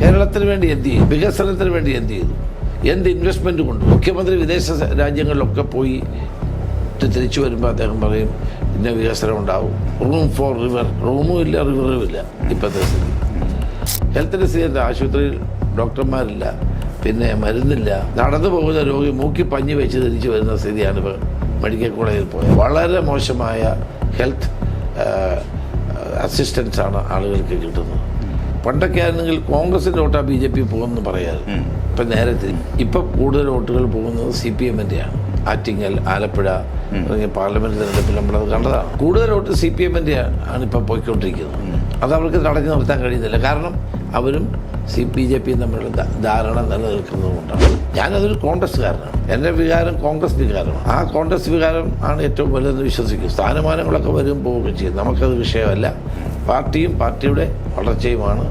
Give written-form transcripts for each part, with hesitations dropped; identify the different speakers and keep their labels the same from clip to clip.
Speaker 1: കേരളത്തിന് വേണ്ടി എന്ത് ചെയ്തു? വികസനത്തിന് വേണ്ടി എന്ത് ചെയ്തു? എന്ത് ഇൻവെസ്റ്റ്മെന്റ് കൊണ്ട്? മുഖ്യമന്ത്രി വിദേശ രാജ്യങ്ങളിലൊക്കെ പോയി തിരിച്ചു വരുമ്പോൾ അദ്ദേഹം പറയും ഇന്ന വികസനം ഉണ്ടാവും. റൂം ഫോർ റിവർ, റൂമും ഇല്ല റിവറും ഇല്ല. ഇപ്പോഴത്തെ സ്ഥിതി ഹെൽത്തിൻ്റെ സ്ഥിതി, ആശുപത്രിയിൽ ഡോക്ടർമാരില്ല, പിന്നെ മരുന്നില്ല. നടന്നു പോകുന്ന രോഗി മൂക്കി പഞ്ഞി വെച്ച് തിരിച്ചു വരുന്ന സ്ഥിതിയാണ് ഇപ്പോൾ മെഡിക്കൽ കോളേജിൽ പോയത്. വളരെ മോശമായ ഹെൽത്ത് അസിസ്റ്റൻസ് ആണ് ആളുകൾക്ക് കിട്ടുന്നത്. പണ്ടൊക്കെ ആയിരുന്നെങ്കിൽ കോൺഗ്രസിൻ്റെ വോട്ടാ BJP പോകുമെന്ന് പറയാറ്. ഇപ്പം നേരെ ഇപ്പം കൂടുതൽ വോട്ടുകൾ പോകുന്നത് CPM-ൻ്റെയാണ്. ആറ്റിങ്ങൽ, ആലപ്പുഴ തുടങ്ങിയ പാർലമെൻറ്റ് തെരഞ്ഞെടുപ്പിൽ നമ്മളത് കണ്ടതാണ്. കൂടുതൽ വോട്ട് CPM-ൻ്റെ ആണ് ഇപ്പം പോയിക്കൊണ്ടിരിക്കുന്നത്. അത് അവർക്ക് തടഞ്ഞു നിർത്താൻ കഴിയുന്നില്ല. കാരണം അവരും BJPയും തമ്മിലുള്ള ധാരണ നിലനിൽക്കുന്നതുകൊണ്ടാണ്. ഞാനതൊരു കോൺഗ്രസ്സുകാരനാണ്. എൻ്റെ വികാരം കോൺഗ്രസ് വികാരമാണ്. ആ കോൺഗ്രസ് വികാരം ആണ് ഏറ്റവും വലുതെന്ന് വിശ്വസിക്കും. സ്ഥാനമാനങ്ങളൊക്കെ വരും പോവുകയും ചെയ്യും. നമുക്കത് വിഷയമല്ല. പാർട്ടിയും പാർട്ടിയുടെ വളർച്ചയുമാണ്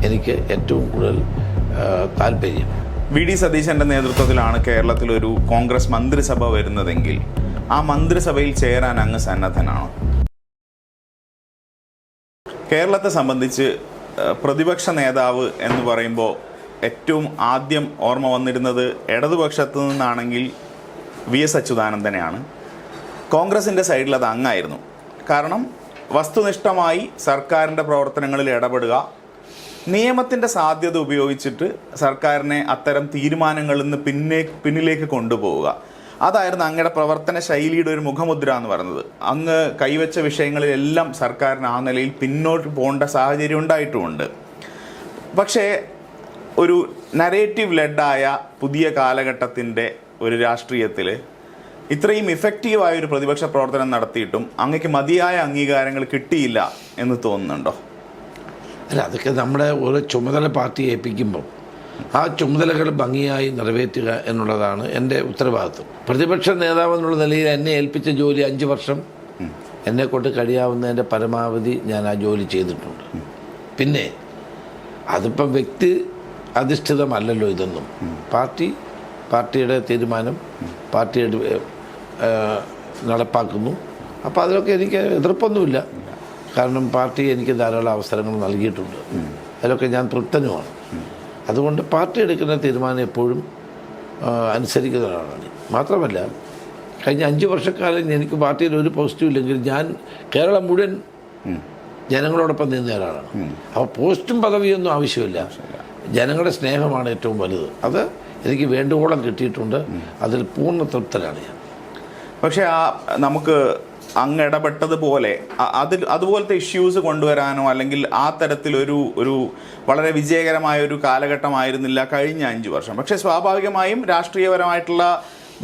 Speaker 1: എനിക്ക് ഏറ്റവും കൂടുതൽ താല്പര്യം.
Speaker 2: VD സതീശൻ്റെ നേതൃത്വത്തിലാണ് കേരളത്തിലൊരു കോൺഗ്രസ് മന്ത്രിസഭ വരുന്നതെങ്കിൽ ആ മന്ത്രിസഭയിൽ ചേരാൻ അങ്ങ് സന്നദ്ധനാണോ? കേരളത്തെ സംബന്ധിച്ച് പ്രതിപക്ഷ നേതാവ് എന്ന് പറയുമ്പോൾ ഏറ്റവും ആദ്യം ഓർമ്മ വന്നിരുന്നത് ഇടതുപക്ഷത്തു നിന്നാണെങ്കിൽ VS അച്യുതാനന്ദനെയാണ്. കോൺഗ്രസിൻ്റെ സൈഡിൽ അത് അങ്ങായിരുന്നു. കാരണം വസ്തുനിഷ്ഠമായി സർക്കാരിൻ്റെ പ്രവർത്തനങ്ങളിൽ ഇടപെടുക, നിയമത്തിൻ്റെ സാധ്യത ഉപയോഗിച്ചിട്ട് സർക്കാരിനെ അത്തരം തീരുമാനങ്ങളിൽ നിന്ന് പിന്നിലേക്ക് കൊണ്ടുപോവുക, അതായിരുന്നു അങ്ങയുടെ പ്രവർത്തന ശൈലിയുടെ ഒരു മുഖമുദ്ര എന്ന് പറയുന്നത്. അങ്ങ് കൈവച്ച വിഷയങ്ങളിലെല്ലാം സർക്കാരിന് ആ നിലയിൽ പിന്നോട്ട് പോകേണ്ട സാഹചര്യം ഉണ്ടായിട്ടുമുണ്ട്. പക്ഷേ ഒരു നരേറ്റീവ് ലെഡായ പുതിയ കാലഘട്ടത്തിൻ്റെ ഒരു രാഷ്ട്രീയത്തിൽ ഇത്രയും ഇഫക്റ്റീവായൊരു പ്രതിപക്ഷ പ്രവർത്തനം നടത്തിയിട്ടും അങ്ങക്ക് മതിയായ അംഗീകാരങ്ങൾ കിട്ടിയില്ല എന്ന് തോന്നുന്നുണ്ടോ?
Speaker 1: അല്ല, അതൊക്കെ നമ്മുടെ ഓരോ ചുമതല പാർട്ടി ഏൽപ്പിക്കുമ്പം ആ ചുമതലകൾ ഭംഗിയായി നിറവേറ്റുക എന്നുള്ളതാണ് എൻ്റെ ഉത്തരവാദിത്വം. പ്രതിപക്ഷ നേതാവ് എന്നുള്ള നിലയിൽ എന്നെ ഏൽപ്പിച്ച ജോലി 5 വർഷം എന്നെക്കൊണ്ട് കഴിയാവുന്നതിൻ്റെ പരമാവധി ഞാൻ ആ ജോലി ചെയ്തിട്ടുണ്ട്. പിന്നെ അതിപ്പം വ്യക്തി അധിഷ്ഠിതമല്ലല്ലോ ഇതൊന്നും. പാർട്ടിയുടെ തീരുമാനം പാർട്ടിയുടെ നടപ്പാക്കുന്നു. അപ്പോൾ അതിലൊക്കെ എനിക്ക് എതിർപ്പൊന്നുമില്ല. കാരണം പാർട്ടി എനിക്ക് ധാരാളം അവസരങ്ങൾ നൽകിയിട്ടുണ്ട്. അതിലൊക്കെ ഞാൻ തൃപ്തനുമാണ്. അതുകൊണ്ട് പാർട്ടി എടുക്കുന്ന തീരുമാനം എപ്പോഴും അനുസരിക്കുന്ന ഒരാളാണ്. മാത്രമല്ല, കഴിഞ്ഞ 5 വർഷക്കാലം എനിക്ക് പാർട്ടിയിൽ ഒരു പോസ്റ്റും ഇല്ലെങ്കിൽ ഞാൻ കേരളം മുഴുവൻ ജനങ്ങളോടൊപ്പം നിന്ന ഒരാളാണ്. അപ്പോൾ പോസ്റ്റും പദവിയൊന്നും ആവശ്യമില്ല. ജനങ്ങളുടെ സ്നേഹമാണ് ഏറ്റവും വലുത്. അത് എനിക്ക് വേണ്ടുവോളം കിട്ടിയിട്ടുണ്ട്. അതിൽ പൂർണ്ണ തൃപ്തനാണ് ഞാൻ.
Speaker 2: പക്ഷേ നമുക്ക് അങ്ങ് ഇടപെട്ടതുപോലെ അതുപോലത്തെ ഇഷ്യൂസ് കൊണ്ടുവരാനോ അല്ലെങ്കിൽ ആ തരത്തിലൊരു വളരെ വിജയകരമായ ഒരു കാലഘട്ടമായിരുന്നില്ല കഴിഞ്ഞ 5 വർഷം. പക്ഷേ സ്വാഭാവികമായും രാഷ്ട്രീയപരമായിട്ടുള്ള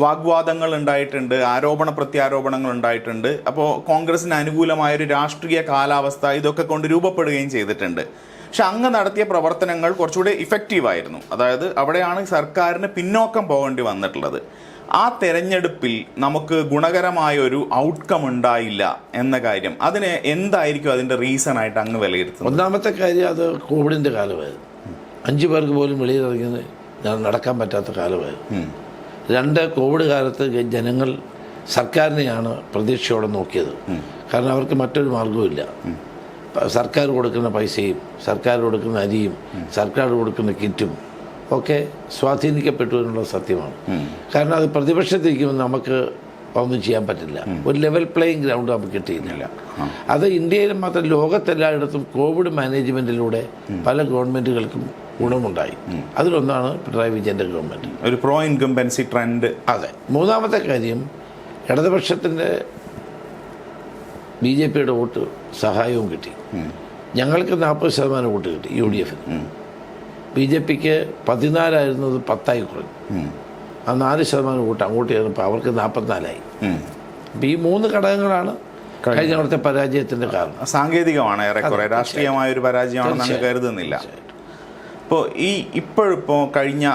Speaker 2: വാഗ്വാദങ്ങൾ ഉണ്ടായിട്ടുണ്ട്, ആരോപണ പ്രത്യാരോപണങ്ങൾ ഉണ്ടായിട്ടുണ്ട്. അപ്പോൾ കോൺഗ്രസിന് അനുകൂലമായൊരു രാഷ്ട്രീയ കാലാവസ്ഥ ഇതൊക്കെ കൊണ്ട് രൂപപ്പെടുകയും ചെയ്തിട്ടുണ്ട്. പക്ഷെ അങ്ങ് നടത്തിയ പ്രവർത്തനങ്ങൾ കുറച്ചുകൂടി ഇഫക്റ്റീവായിരുന്നു. അതായത് അവിടെയാണ് സർക്കാരിന് പിന്നോക്കം പോകേണ്ടി വന്നിട്ടുള്ളത്. ആ തെരഞ്ഞെടുപ്പിൽ നമുക്ക് ഗുണകരമായ ഒരു ഔട്ട്കം ഉണ്ടായില്ല എന്ന കാര്യം, അതിന് എന്തായിരിക്കും അതിൻ്റെ റീസൺ ആയിട്ട് അങ്ങ് വിലയിരുത്തുന്നത്?
Speaker 1: ഒന്നാമത്തെ കാര്യം, അത് കോവിഡിൻ്റെ കാലമായിരുന്നു. 5 പേർക്ക് പോലും വെളിയിലിറങ്ങുന്നത് നടക്കാൻ പറ്റാത്ത കാലമായിരുന്നു. 2, കോവിഡ് കാലത്ത് ജനങ്ങൾ സർക്കാരിനെയാണ് പ്രതീക്ഷയോടെ നോക്കിയത്. കാരണം അവർക്ക് മറ്റൊരു മാർഗവുമില്ല. സർക്കാർ കൊടുക്കുന്ന പൈസയും സർക്കാർ കൊടുക്കുന്ന അരിയും സർക്കാർ കൊടുക്കുന്ന കിറ്റും ഒക്കെ സ്വാധീനിക്കപ്പെട്ടു എന്നുള്ളത് സത്യമാണ്. കാരണം അത് പ്രതിപക്ഷത്തിരിക്കുമ്പോൾ നമുക്ക് ഒന്നും ചെയ്യാൻ പറ്റില്ല. ഒരു ലെവൽ പ്ലേയിങ് ഗ്രൗണ്ട് നമുക്ക് കിട്ടിയില്ല. അത് ഇന്ത്യയിലും മാത്രം ലോകത്തെല്ലായിടത്തും കോവിഡ് മാനേജ്മെൻറ്റിലൂടെ പല ഗവൺമെൻറ്റുകൾക്കും ഗുണമുണ്ടായി. അതിലൊന്നാണ് പിണറായി വിജയൻ്റെ ഗവൺമെൻറ്.
Speaker 2: ഒരു പ്രോ ഇൻകംബൻസി ട്രെൻഡ്.
Speaker 1: അതെ. മൂന്നാമത്തെ കാര്യം, ഇടതുപക്ഷത്തിൻ്റെ BJPയുടെ വോട്ട് സഹായവും കിട്ടി. ഞങ്ങൾക്ക് 40% വോട്ട് കിട്ടി UDF-ന്. BJPക്ക് 14 10 കുറഞ്ഞു. ആ 4% വോട്ട് അങ്ങോട്ട് ചേർന്നപ്പോൾ അവർക്ക് 44. അപ്പോൾ ഈ 3 ഘടകങ്ങളാണ് കഴിഞ്ഞ അവിടുത്തെ പരാജയത്തിൻ്റെ കാരണം.
Speaker 2: സാങ്കേതികമാണ്, ഏറെക്കുറെ രാഷ്ട്രീയമായ ഒരു പരാജയമാണെന്ന് കരുതുന്നില്ല. ഇപ്പോൾ ഇപ്പോഴിപ്പോൾ കഴിഞ്ഞ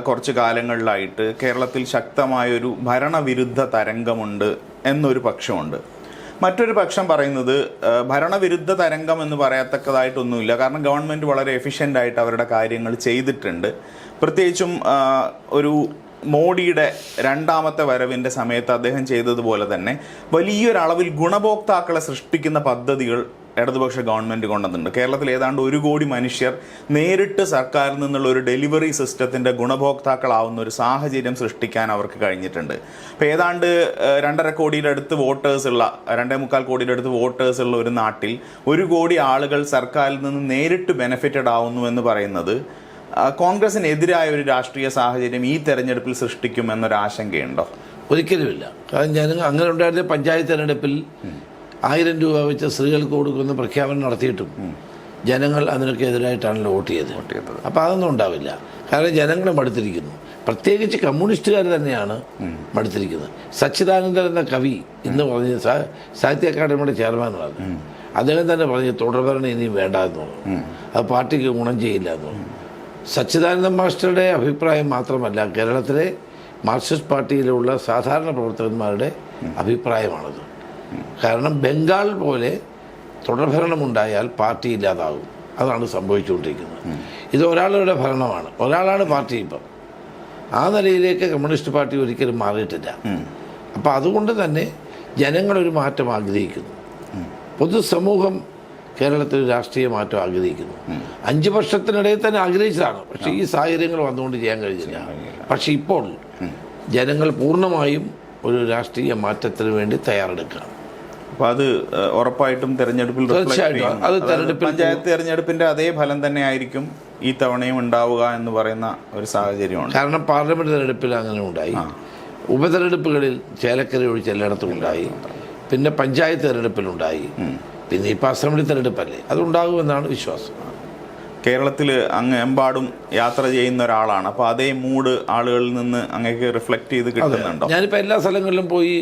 Speaker 2: കുറച്ച് കാലങ്ങളിലായിട്ട് കേരളത്തിൽ ശക്തമായൊരു ഭരണവിരുദ്ധ തരംഗമുണ്ട് എന്നൊരു പക്ഷമുണ്ട്. മറ്റൊരു പക്ഷം പറയുന്നത് ഭരണവിരുദ്ധ തരംഗം എന്ന് പറയത്തക്കതായിട്ടൊന്നുമില്ല. കാരണം ഗവൺമെൻറ് വളരെ എഫിഷ്യൻ്റായിട്ട് അവരുടെ കാര്യങ്ങൾ ചെയ്തിട്ടുണ്ട്. പ്രത്യേകിച്ചും ഒരു മോഡിയുടെ 2ാമത്തെ വരവിൻ്റെ സമയത്ത് അദ്ദേഹം ചെയ്തതുപോലെ തന്നെ വലിയൊരളവിൽ ഗുണഭോക്താക്കളെ സൃഷ്ടിക്കുന്ന പദ്ധതികൾ ഇടതുപക്ഷ ഗവൺമെൻറ് കൊണ്ടുവന്നിട്ടുണ്ട്. കേരളത്തിൽ ഏതാണ്ട് 1 കോടി മനുഷ്യർ നേരിട്ട് സർക്കാരിൽ നിന്നുള്ള ഒരു ഡെലിവറി സിസ്റ്റത്തിൻ്റെ ഗുണഭോക്താക്കളാവുന്ന ഒരു സാഹചര്യം സൃഷ്ടിക്കാൻ അവർക്ക് കഴിഞ്ഞിട്ടുണ്ട്. അപ്പോൾ ഏതാണ്ട് 2.5 കോടിയുടെ അടുത്ത് വോട്ടേഴ്സുള്ള 2.25 കോടിയുടെ അടുത്ത് വോട്ടേഴ്സുള്ള ഒരു നാട്ടിൽ 1 കോടി ആളുകൾ സർക്കാരിൽ നിന്ന് നേരിട്ട് ബെനിഫിറ്റഡ് ആവുന്നു എന്ന് പറയുന്നത് കോൺഗ്രസിനെതിരായ ഒരു രാഷ്ട്രീയ സാഹചര്യം ഈ തെരഞ്ഞെടുപ്പിൽ സൃഷ്ടിക്കുമെന്നൊരു ആശങ്കയുണ്ടോ?
Speaker 1: ഒരിക്കലുമില്ല. കാരണം ജനങ്ങൾ അങ്ങനെ ഉണ്ടായിരുന്ന പഞ്ചായത്ത് തെരഞ്ഞെടുപ്പിൽ 1000 രൂപ വെച്ച് സ്ത്രീകൾക്ക് കൊടുക്കുന്ന പ്രഖ്യാപനം നടത്തിയിട്ടും ജനങ്ങൾ അതിനൊക്കെ എതിരായിട്ടാണല്ലോ വോട്ട് ചെയ്തത്. അപ്പോൾ അതൊന്നും ഉണ്ടാവില്ല. കാരണം ജനങ്ങൾ മടുത്തിരിക്കുന്നു. പ്രത്യേകിച്ച് കമ്മ്യൂണിസ്റ്റുകാർ തന്നെയാണ് മടുത്തിരിക്കുന്നത്. സച്ചിദാനന്ദൻ എന്ന കവി ഇന്ന് പറഞ്ഞ സാഹിത്യ അക്കാദമിയുടെ ചെയർമാനാണ്. അദ്ദേഹം തന്നെ പറഞ്ഞ് തുടർഭരണം ഇനിയും വേണ്ട എന്ന് പറഞ്ഞു. അത് പാർട്ടിക്ക് ഗുണം ചെയ്യില്ല എന്ന് പറഞ്ഞു. സച്ചിദാനന്ദൻ മാസ്റ്ററുടെ അഭിപ്രായം മാത്രമല്ല, കേരളത്തിലെ മാർക്സിസ്റ്റ് പാർട്ടിയിലുള്ള സാധാരണ പ്രവർത്തകന്മാരുടെ അഭിപ്രായമാണത്. കാരണം ബംഗാൾ പോലെ തുടർഭരണമുണ്ടായാൽ പാർട്ടി ഇല്ലാതാകും. അതാണ് സംഭവിച്ചുകൊണ്ടിരിക്കുന്നത്. ഇത് ഒരാളുടെ ഭരണമാണ്, ഒരാളാണ് പാർട്ടി. ഇപ്പം ആ നിലയിലേക്ക് കമ്മ്യൂണിസ്റ്റ് പാർട്ടി ഒരിക്കലും മാറിയിട്ടില്ല. അപ്പം അതുകൊണ്ട് തന്നെ ജനങ്ങളൊരു മാറ്റം ആഗ്രഹിക്കുന്നു. പൊതുസമൂഹം കേരളത്തിൽ രാഷ്ട്രീയ മാറ്റം ആഗ്രഹിക്കുന്നു. 5 വർഷത്തിനിടയിൽ തന്നെ ആഗ്രഹിച്ചതാണ്. പക്ഷേ ഈ സാഹചര്യങ്ങൾ വന്നുകൊണ്ട് ചെയ്യാൻ കഴിഞ്ഞില്ല. പക്ഷെ ഇപ്പോൾ ജനങ്ങൾ പൂർണ്ണമായും ഒരു രാഷ്ട്രീയ മാറ്റത്തിന് വേണ്ടി തയ്യാറെടുക്കുക.
Speaker 2: അപ്പോൾ അത് ഉറപ്പായിട്ടും തെരഞ്ഞെടുപ്പിൽ
Speaker 1: തീർച്ചയായിട്ടും അത്
Speaker 2: പഞ്ചായത്ത് തെരഞ്ഞെടുപ്പിന്റെ അതേ ഫലം തന്നെ ആയിരിക്കും ഈ തവണയും ഉണ്ടാവുക എന്ന് പറയുന്ന ഒരു സാഹചര്യമാണ്.
Speaker 1: കാരണം പാർലമെന്റ് തെരഞ്ഞെടുപ്പിൽ അങ്ങനെ ഉണ്ടായി, ഉപതെരഞ്ഞെടുപ്പുകളിൽ ചേലക്കര ഒഴിച്ച് എല്ലായിടത്തും ഉണ്ടായി, പിന്നെ പഞ്ചായത്ത് തെരഞ്ഞെടുപ്പിലുണ്ടായി, പിന്നെ ഇപ്പോൾ അസംബ്ലി തെരഞ്ഞെടുപ്പല്ലേ, അതുണ്ടാകുമെന്നാണ് വിശ്വാസം.
Speaker 2: കേരളത്തിൽ അങ്ങ് എമ്പാടും യാത്ര ചെയ്യുന്ന ഒരാളാണ്. അപ്പോൾ അതേ മൂഡ് ആളുകളിൽ നിന്ന് അങ്ങേക്ക് റിഫ്ലക്റ്റ് ചെയ്ത് കിട്ടുന്നുണ്ടോ?
Speaker 1: ഞാനിപ്പോൾ എല്ലാ സ്ഥലങ്ങളിലും പോയി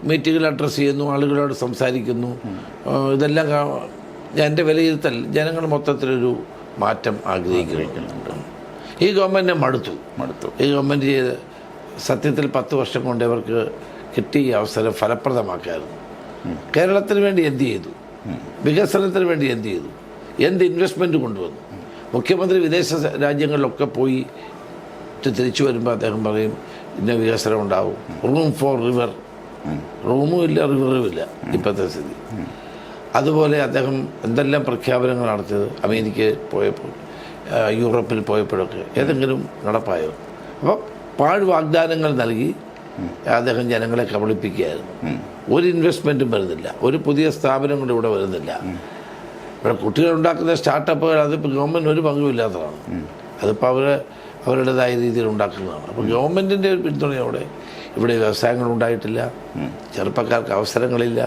Speaker 1: മീറ്റിങ്ങിൽ അഡ്രസ്സ് ചെയ്യുന്നു, ആളുകളോട് സംസാരിക്കുന്നു. ഇതെല്ലാം എൻ്റെ വിലയിരുത്തൽ ജനങ്ങൾ മൊത്തത്തിലൊരു മാറ്റം ആഗ്രഹിക്കുന്നുണ്ട്. ഈ ഗവൺമെൻറ്റിനെ മടുത്തു. ഈ ഗവൺമെൻറ് ചെയ്ത് സത്യത്തിൽ 10 വർഷം കൊണ്ട് ഇവർക്ക് കിട്ടിയ അവസരം ഫലപ്രദമാക്കായിരുന്നു. കേരളത്തിന് വേണ്ടി എന്ത് ചെയ്തു? വികസനത്തിന് വേണ്ടി എന്ത് ചെയ്തു? എന്ത് ഇൻവെസ്റ്റ്മെൻറ്റ് കൊണ്ടുവന്നു? മുഖ്യമന്ത്രി വിദേശ രാജ്യങ്ങളിലൊക്കെ പോയി തിരിച്ചു വരുമ്പോൾ അദ്ദേഹം പറയും ഇന്ന വികസനം ഉണ്ടാവും. റൂം ഫോർ റിവർ, റൂമും ഇല്ല റിവറും ഇല്ല ഇപ്പോഴത്തെ സ്ഥിതി. അതുപോലെ അദ്ദേഹം എന്തെല്ലാം പ്രഖ്യാപനങ്ങൾ നടത്തിയത് അമേരിക്കയിൽ പോയപ്പോൾ, യൂറോപ്പിൽ പോയപ്പോഴൊക്കെ ഏതെങ്കിലും നടപ്പായോ? അപ്പോൾ പാഴ് വാഗ്ദാനങ്ങൾ നൽകി അദ്ദേഹം ജനങ്ങളെ കബളിപ്പിക്കുകയായിരുന്നു. ഒരു ഇൻവെസ്റ്റ്മെൻറ്റും വരുന്നില്ല, ഒരു പുതിയ സ്ഥാപനം കൊണ്ട് ഇവിടെ വരുന്നില്ല. ഇവിടെ കുട്ടികളുണ്ടാക്കുന്ന സ്റ്റാർട്ടപ്പുകൾ അതിപ്പോൾ ഗവൺമെൻറ് ഒരു പങ്കുമില്ലാത്തതാണ്. അതിപ്പോൾ അവരുടേതായ രീതിയിൽ ഉണ്ടാക്കുന്നതാണ്. അപ്പോൾ ഗവൺമെൻറ്റിൻ്റെ ഒരു പിന്തുണയോടെ ഇവിടെ വ്യവസായങ്ങൾ ഉണ്ടായിട്ടില്ല, ചെറുപ്പക്കാർക്ക് അവസരങ്ങളില്ല.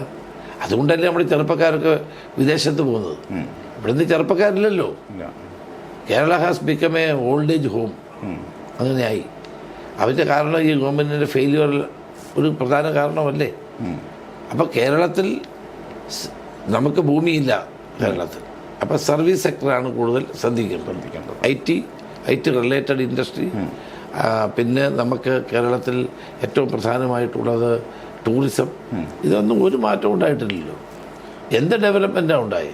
Speaker 1: അതുകൊണ്ടല്ലേ നമ്മുടെ ചെറുപ്പക്കാർക്ക് വിദേശത്ത് പോകുന്നത്. ഇവിടുന്ന് ചെറുപ്പക്കാരില്ലല്ലോ. Kerala has become a old age home. അങ്ങനെയായി. അതിൻ്റെ കാരണം ഈ ഗവൺമെൻറ്റിൻ്റെ ഫെയിലിയർ ഒരു പ്രധാന കാരണമല്ലേ. അപ്പോൾ കേരളത്തിൽ നമുക്ക് ഭൂമിയില്ല കേരളത്തിൽ. അപ്പോൾ സർവീസ് സെക്ടറാണ് കൂടുതൽ ശ്രദ്ധിക്കേണ്ടത്. I T related industry. പിന്നെ നമുക്ക് കേരളത്തിൽ ഏറ്റവും പ്രധാനമായിട്ടുള്ളത് ടൂറിസം. ഇതൊന്നും ഒരു മാറ്റം ഉണ്ടായിട്ടില്ലല്ലോ. എന്ത് ഡെവലപ്മെൻറ്റാണ് ഉണ്ടായി?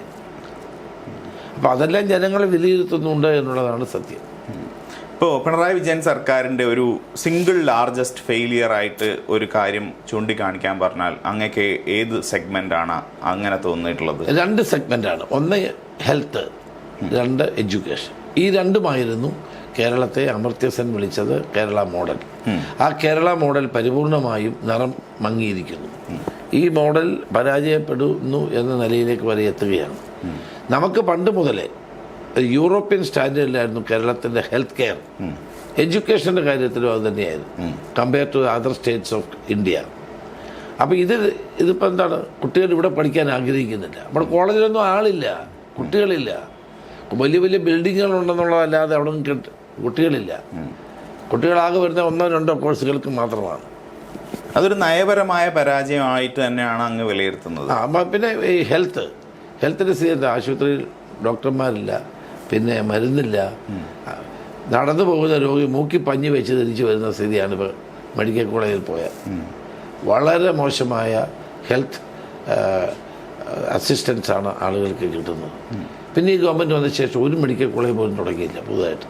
Speaker 1: അപ്പോൾ അതെല്ലാം ജനങ്ങളെ വിലയിരുത്തുന്നുണ്ട് എന്നുള്ളതാണ് സത്യം.
Speaker 2: ഇപ്പോൾ പിണറായി വിജയൻ സർക്കാരിൻ്റെ ഒരു സിംഗിൾ ലാർജസ്റ്റ് ഫെയിലിയർ ആയിട്ട് ഒരു കാര്യം ചൂണ്ടിക്കാണിക്കാൻ പറഞ്ഞാൽ അങ്ങക്ക് ഏത് സെഗ്മെൻ്റാണ് അങ്ങനെ തോന്നിയിട്ടുള്ളത്?
Speaker 1: 2 സെഗ്മെൻ്റാണ്. ഒന്ന് ഹെൽത്ത്, 2 എഡ്യൂക്കേഷൻ. ഈ രണ്ടുമായിരുന്നു കേരളത്തെ അമർത്യസൻ വിളിച്ചത് കേരള മോഡൽ. ആ കേരള മോഡൽ പരിപൂർണമായും നിറം മങ്ങിയിരിക്കുന്നു. ഈ മോഡൽ പരാജയപ്പെടുന്നു എന്ന നിലയിലേക്ക് വരെ എത്തുകയാണ്. നമുക്ക് പണ്ട് മുതലേ യൂറോപ്യൻ സ്റ്റാൻഡേർഡിലായിരുന്നു കേരളത്തിൻ്റെ ഹെൽത്ത് കെയർ. എഡ്യൂക്കേഷൻ്റെ കാര്യത്തിലും അത് തന്നെയായിരുന്നു compare to other states of India. അപ്പോൾ ഇതിപ്പോൾ എന്താണ്, കുട്ടികൾ ഇവിടെ പഠിക്കാൻ ആഗ്രഹിക്കുന്നില്ല. നമ്മുടെ കോളേജിലൊന്നും ആളില്ല, കുട്ടികളില്ല. വലിയ വലിയ ബിൽഡിങ്ങുകളുണ്ടെന്നുള്ളതല്ലാതെ അവിടെ ഒന്നും കുട്ടികളില്ല. കുട്ടികളാകെ വരുന്ന 1-2 കോഴ്സുകൾക്ക് മാത്രമാണ്.
Speaker 2: അതൊരു നയപരമായ പരാജയമായിട്ട് തന്നെയാണ് അങ്ങ് വിലയിരുത്തുന്നത്.
Speaker 1: പിന്നെ ഈ ഹെൽത്തിൻ്റെ സ്ഥിതി, ആശുപത്രിയിൽ ഡോക്ടർമാരില്ല, പിന്നെ മരുന്നില്ല. നടന്നു പോകുന്ന രോഗി മൂക്കി പഞ്ഞി വെച്ച് തിരിച്ചു വരുന്ന സ്ഥിതിയാണ് ഇപ്പോൾ മെഡിക്കൽ കോളേജിൽ പോയാൽ. വളരെ മോശമായ ഹെൽത്ത് അസിസ്റ്റൻസാണ് ആളുകൾക്ക് കിട്ടുന്നത്. പിന്നെ ഈ ഗവൺമെൻറ് വന്ന ശേഷം ഒരു മെഡിക്കൽ കോളേജ് പോലും തുടങ്ങിയില്ല പുതുതായിട്ട്.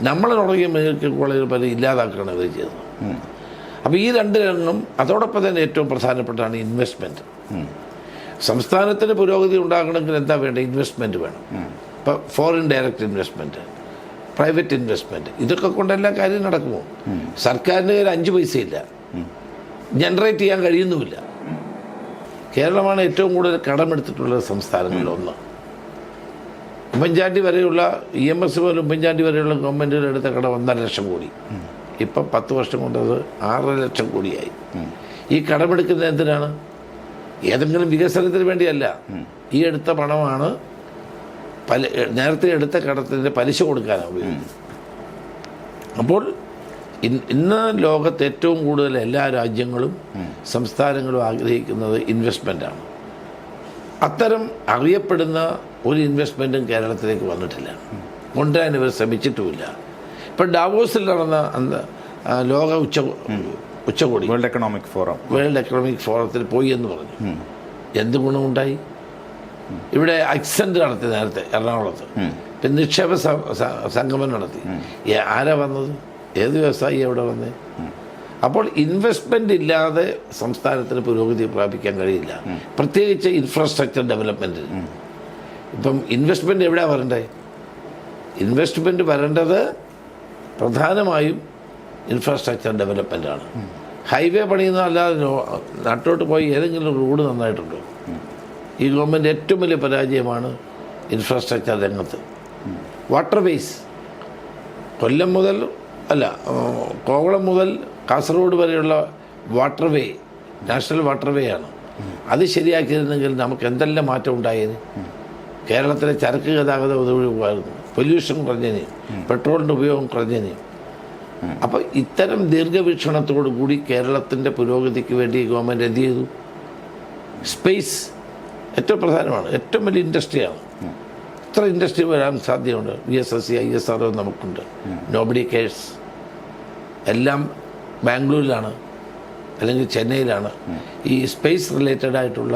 Speaker 1: നമ്മൾ തുടങ്ങിയ മെഡിക്കൽ കോളേജ് പല ഇല്ലാതാക്കുകയാണ് ഇവർ ചെയ്തത്. അപ്പോൾ ഈ 2 രംഗം. അതോടൊപ്പം തന്നെ ഏറ്റവും പ്രധാനപ്പെട്ടാണ് ഇൻവെസ്റ്റ്മെൻറ്റ്. സംസ്ഥാനത്തിന് പുരോഗതി ഉണ്ടാകണമെങ്കിൽ എന്താ വേണ്ടത്? ഇൻവെസ്റ്റ്മെൻറ്റ് വേണം. ഇപ്പോൾ foreign direct investment, private investment, ഇതൊക്കെ കൊണ്ടെല്ലാം കാര്യം നടക്കുമോ? സർക്കാരിൻ്റെ കയ്യിൽ 5 പൈസയില്ല, ജനറേറ്റ് ചെയ്യാൻ കഴിയുന്നുമില്ല. കേരളമാണ് ഏറ്റവും കൂടുതൽ കടമെടുത്തിട്ടുള്ള സംസ്ഥാനങ്ങളിലൊന്ന്. ഉമ്മൻചാണ്ടി വരെയുള്ള EMS പോലെ ഉമ്മൻചാണ്ടി വരെയുള്ള ഗവൺമെൻറ്റുകൾ എടുത്ത കടം 1.5 ലക്ഷം കോടി. ഇപ്പം 10 വർഷം കൊണ്ട് അത് 6 ലക്ഷം കോടിയായി. ഈ കടമെടുക്കുന്നത് എന്തിനാണ്? ഏതെങ്കിലും വികസനത്തിന് വേണ്ടിയല്ല. ഈ എടുത്ത പണമാണ് നേരത്തെ എടുത്ത കടത്തിൻ്റെ പലിശ കൊടുക്കാനാണ് ഉപയോഗിക്കുന്നത്. അപ്പോൾ ഇന്ന് ലോകത്ത് ഏറ്റവും കൂടുതൽ എല്ലാ രാജ്യങ്ങളും സംസ്ഥാനങ്ങളും ആഗ്രഹിക്കുന്നത് ഇൻവെസ്റ്റ്മെൻറ്റാണ്. അത്തരം അറിയപ്പെടുന്ന ഒരു ഇൻവെസ്റ്റ്മെൻറ്റും കേരളത്തിലേക്ക് വന്നിട്ടില്ല, കൊണ്ടുവരാൻ ഇവർ ശ്രമിച്ചിട്ടുമില്ല. ഇപ്പം ഡാവോസിൽ നടന്ന ലോക ഉച്ചകോടി,
Speaker 2: വേൾഡ് എക്കണോമിക്
Speaker 1: ഫോറത്തിൽ പോയി എന്ന് പറഞ്ഞു. എന്ത് ഗുണമുണ്ടായി? ഇവിടെ അക്സെൻ്റ് നടത്തി നേരത്തെ എറണാകുളത്ത്, പിന്നെ നിക്ഷേപ സംഗമം നടത്തി. ആരാ വന്നത്? ഏത് വ്യവസായി അവിടെ വന്നേ? അപ്പോൾ ഇൻവെസ്റ്റ്മെൻ്റ് ഇല്ലാതെ സംസ്ഥാനത്തിന് പുരോഗതി പ്രാപിക്കാൻ കഴിയില്ല, പ്രത്യേകിച്ച് ഇൻഫ്രാസ്ട്രക്ചർ ഡെവലപ്മെൻറ്റിന്. ഇപ്പം ഇൻവെസ്റ്റ്മെൻറ്റ് എവിടെയാണ് വരണ്ടേ? ഇൻവെസ്റ്റ്മെൻറ്റ് വരേണ്ടത് പ്രധാനമായും ഇൻഫ്രാസ്ട്രക്ചർ ഡെവലപ്മെൻറ്റാണ്. ഹൈവേ പണിയുന്ന അല്ലാതെ നാട്ടോട്ട് പോയി ഏതെങ്കിലും റോഡ് നന്നായിട്ടുണ്ടോ? ഈ ഗവൺമെൻറ് ഏറ്റവും വലിയ പരാജയമാണ് ഇൻഫ്രാസ്ട്രക്ചർ രംഗത്ത്. വാട്ടർവേസ്, കൊല്ലം മുതൽ കോവളം മുതൽ കാസർഗോഡ് വരെയുള്ള വാട്ടർവേ നാഷണൽ വാട്ടർവേ ആണ്. അത് ശരിയാക്കിയിരുന്നെങ്കിൽ നമുക്ക് എന്തെല്ലാം മാറ്റം ഉണ്ടായേന്. കേരളത്തിലെ ചരക്ക് ഗതാഗതം ഒഴിവായിരുന്നു, പൊല്യൂഷൻ കുറഞ്ഞേനെ, പെട്രോളിൻ്റെ ഉപയോഗം കുറഞ്ഞേനെ. അപ്പോൾ ഇത്തരം ദീർഘവീക്ഷണത്തോടു കൂടി കേരളത്തിൻ്റെ പുരോഗതിക്ക് വേണ്ടി ഗവൺമെൻറ് എന്ത് ചെയ്തു? സ്പേസ് ഏറ്റവും പ്രധാനമാണ്, ഏറ്റവും വലിയ ഇൻഡസ്ട്രിയാണ്. ഇത്ര ഇൻഡസ്ട്രി വരാൻ സാധ്യതയുണ്ട്. VSSC, ISRO നമുക്കുണ്ട്. നോബഡി കെയർസ് എല്ലാം ബാംഗ്ലൂരിലാണ് അല്ലെങ്കിൽ ചെന്നൈയിലാണ് ഈ സ്പേസ് റിലേറ്റഡ് ആയിട്ടുള്ള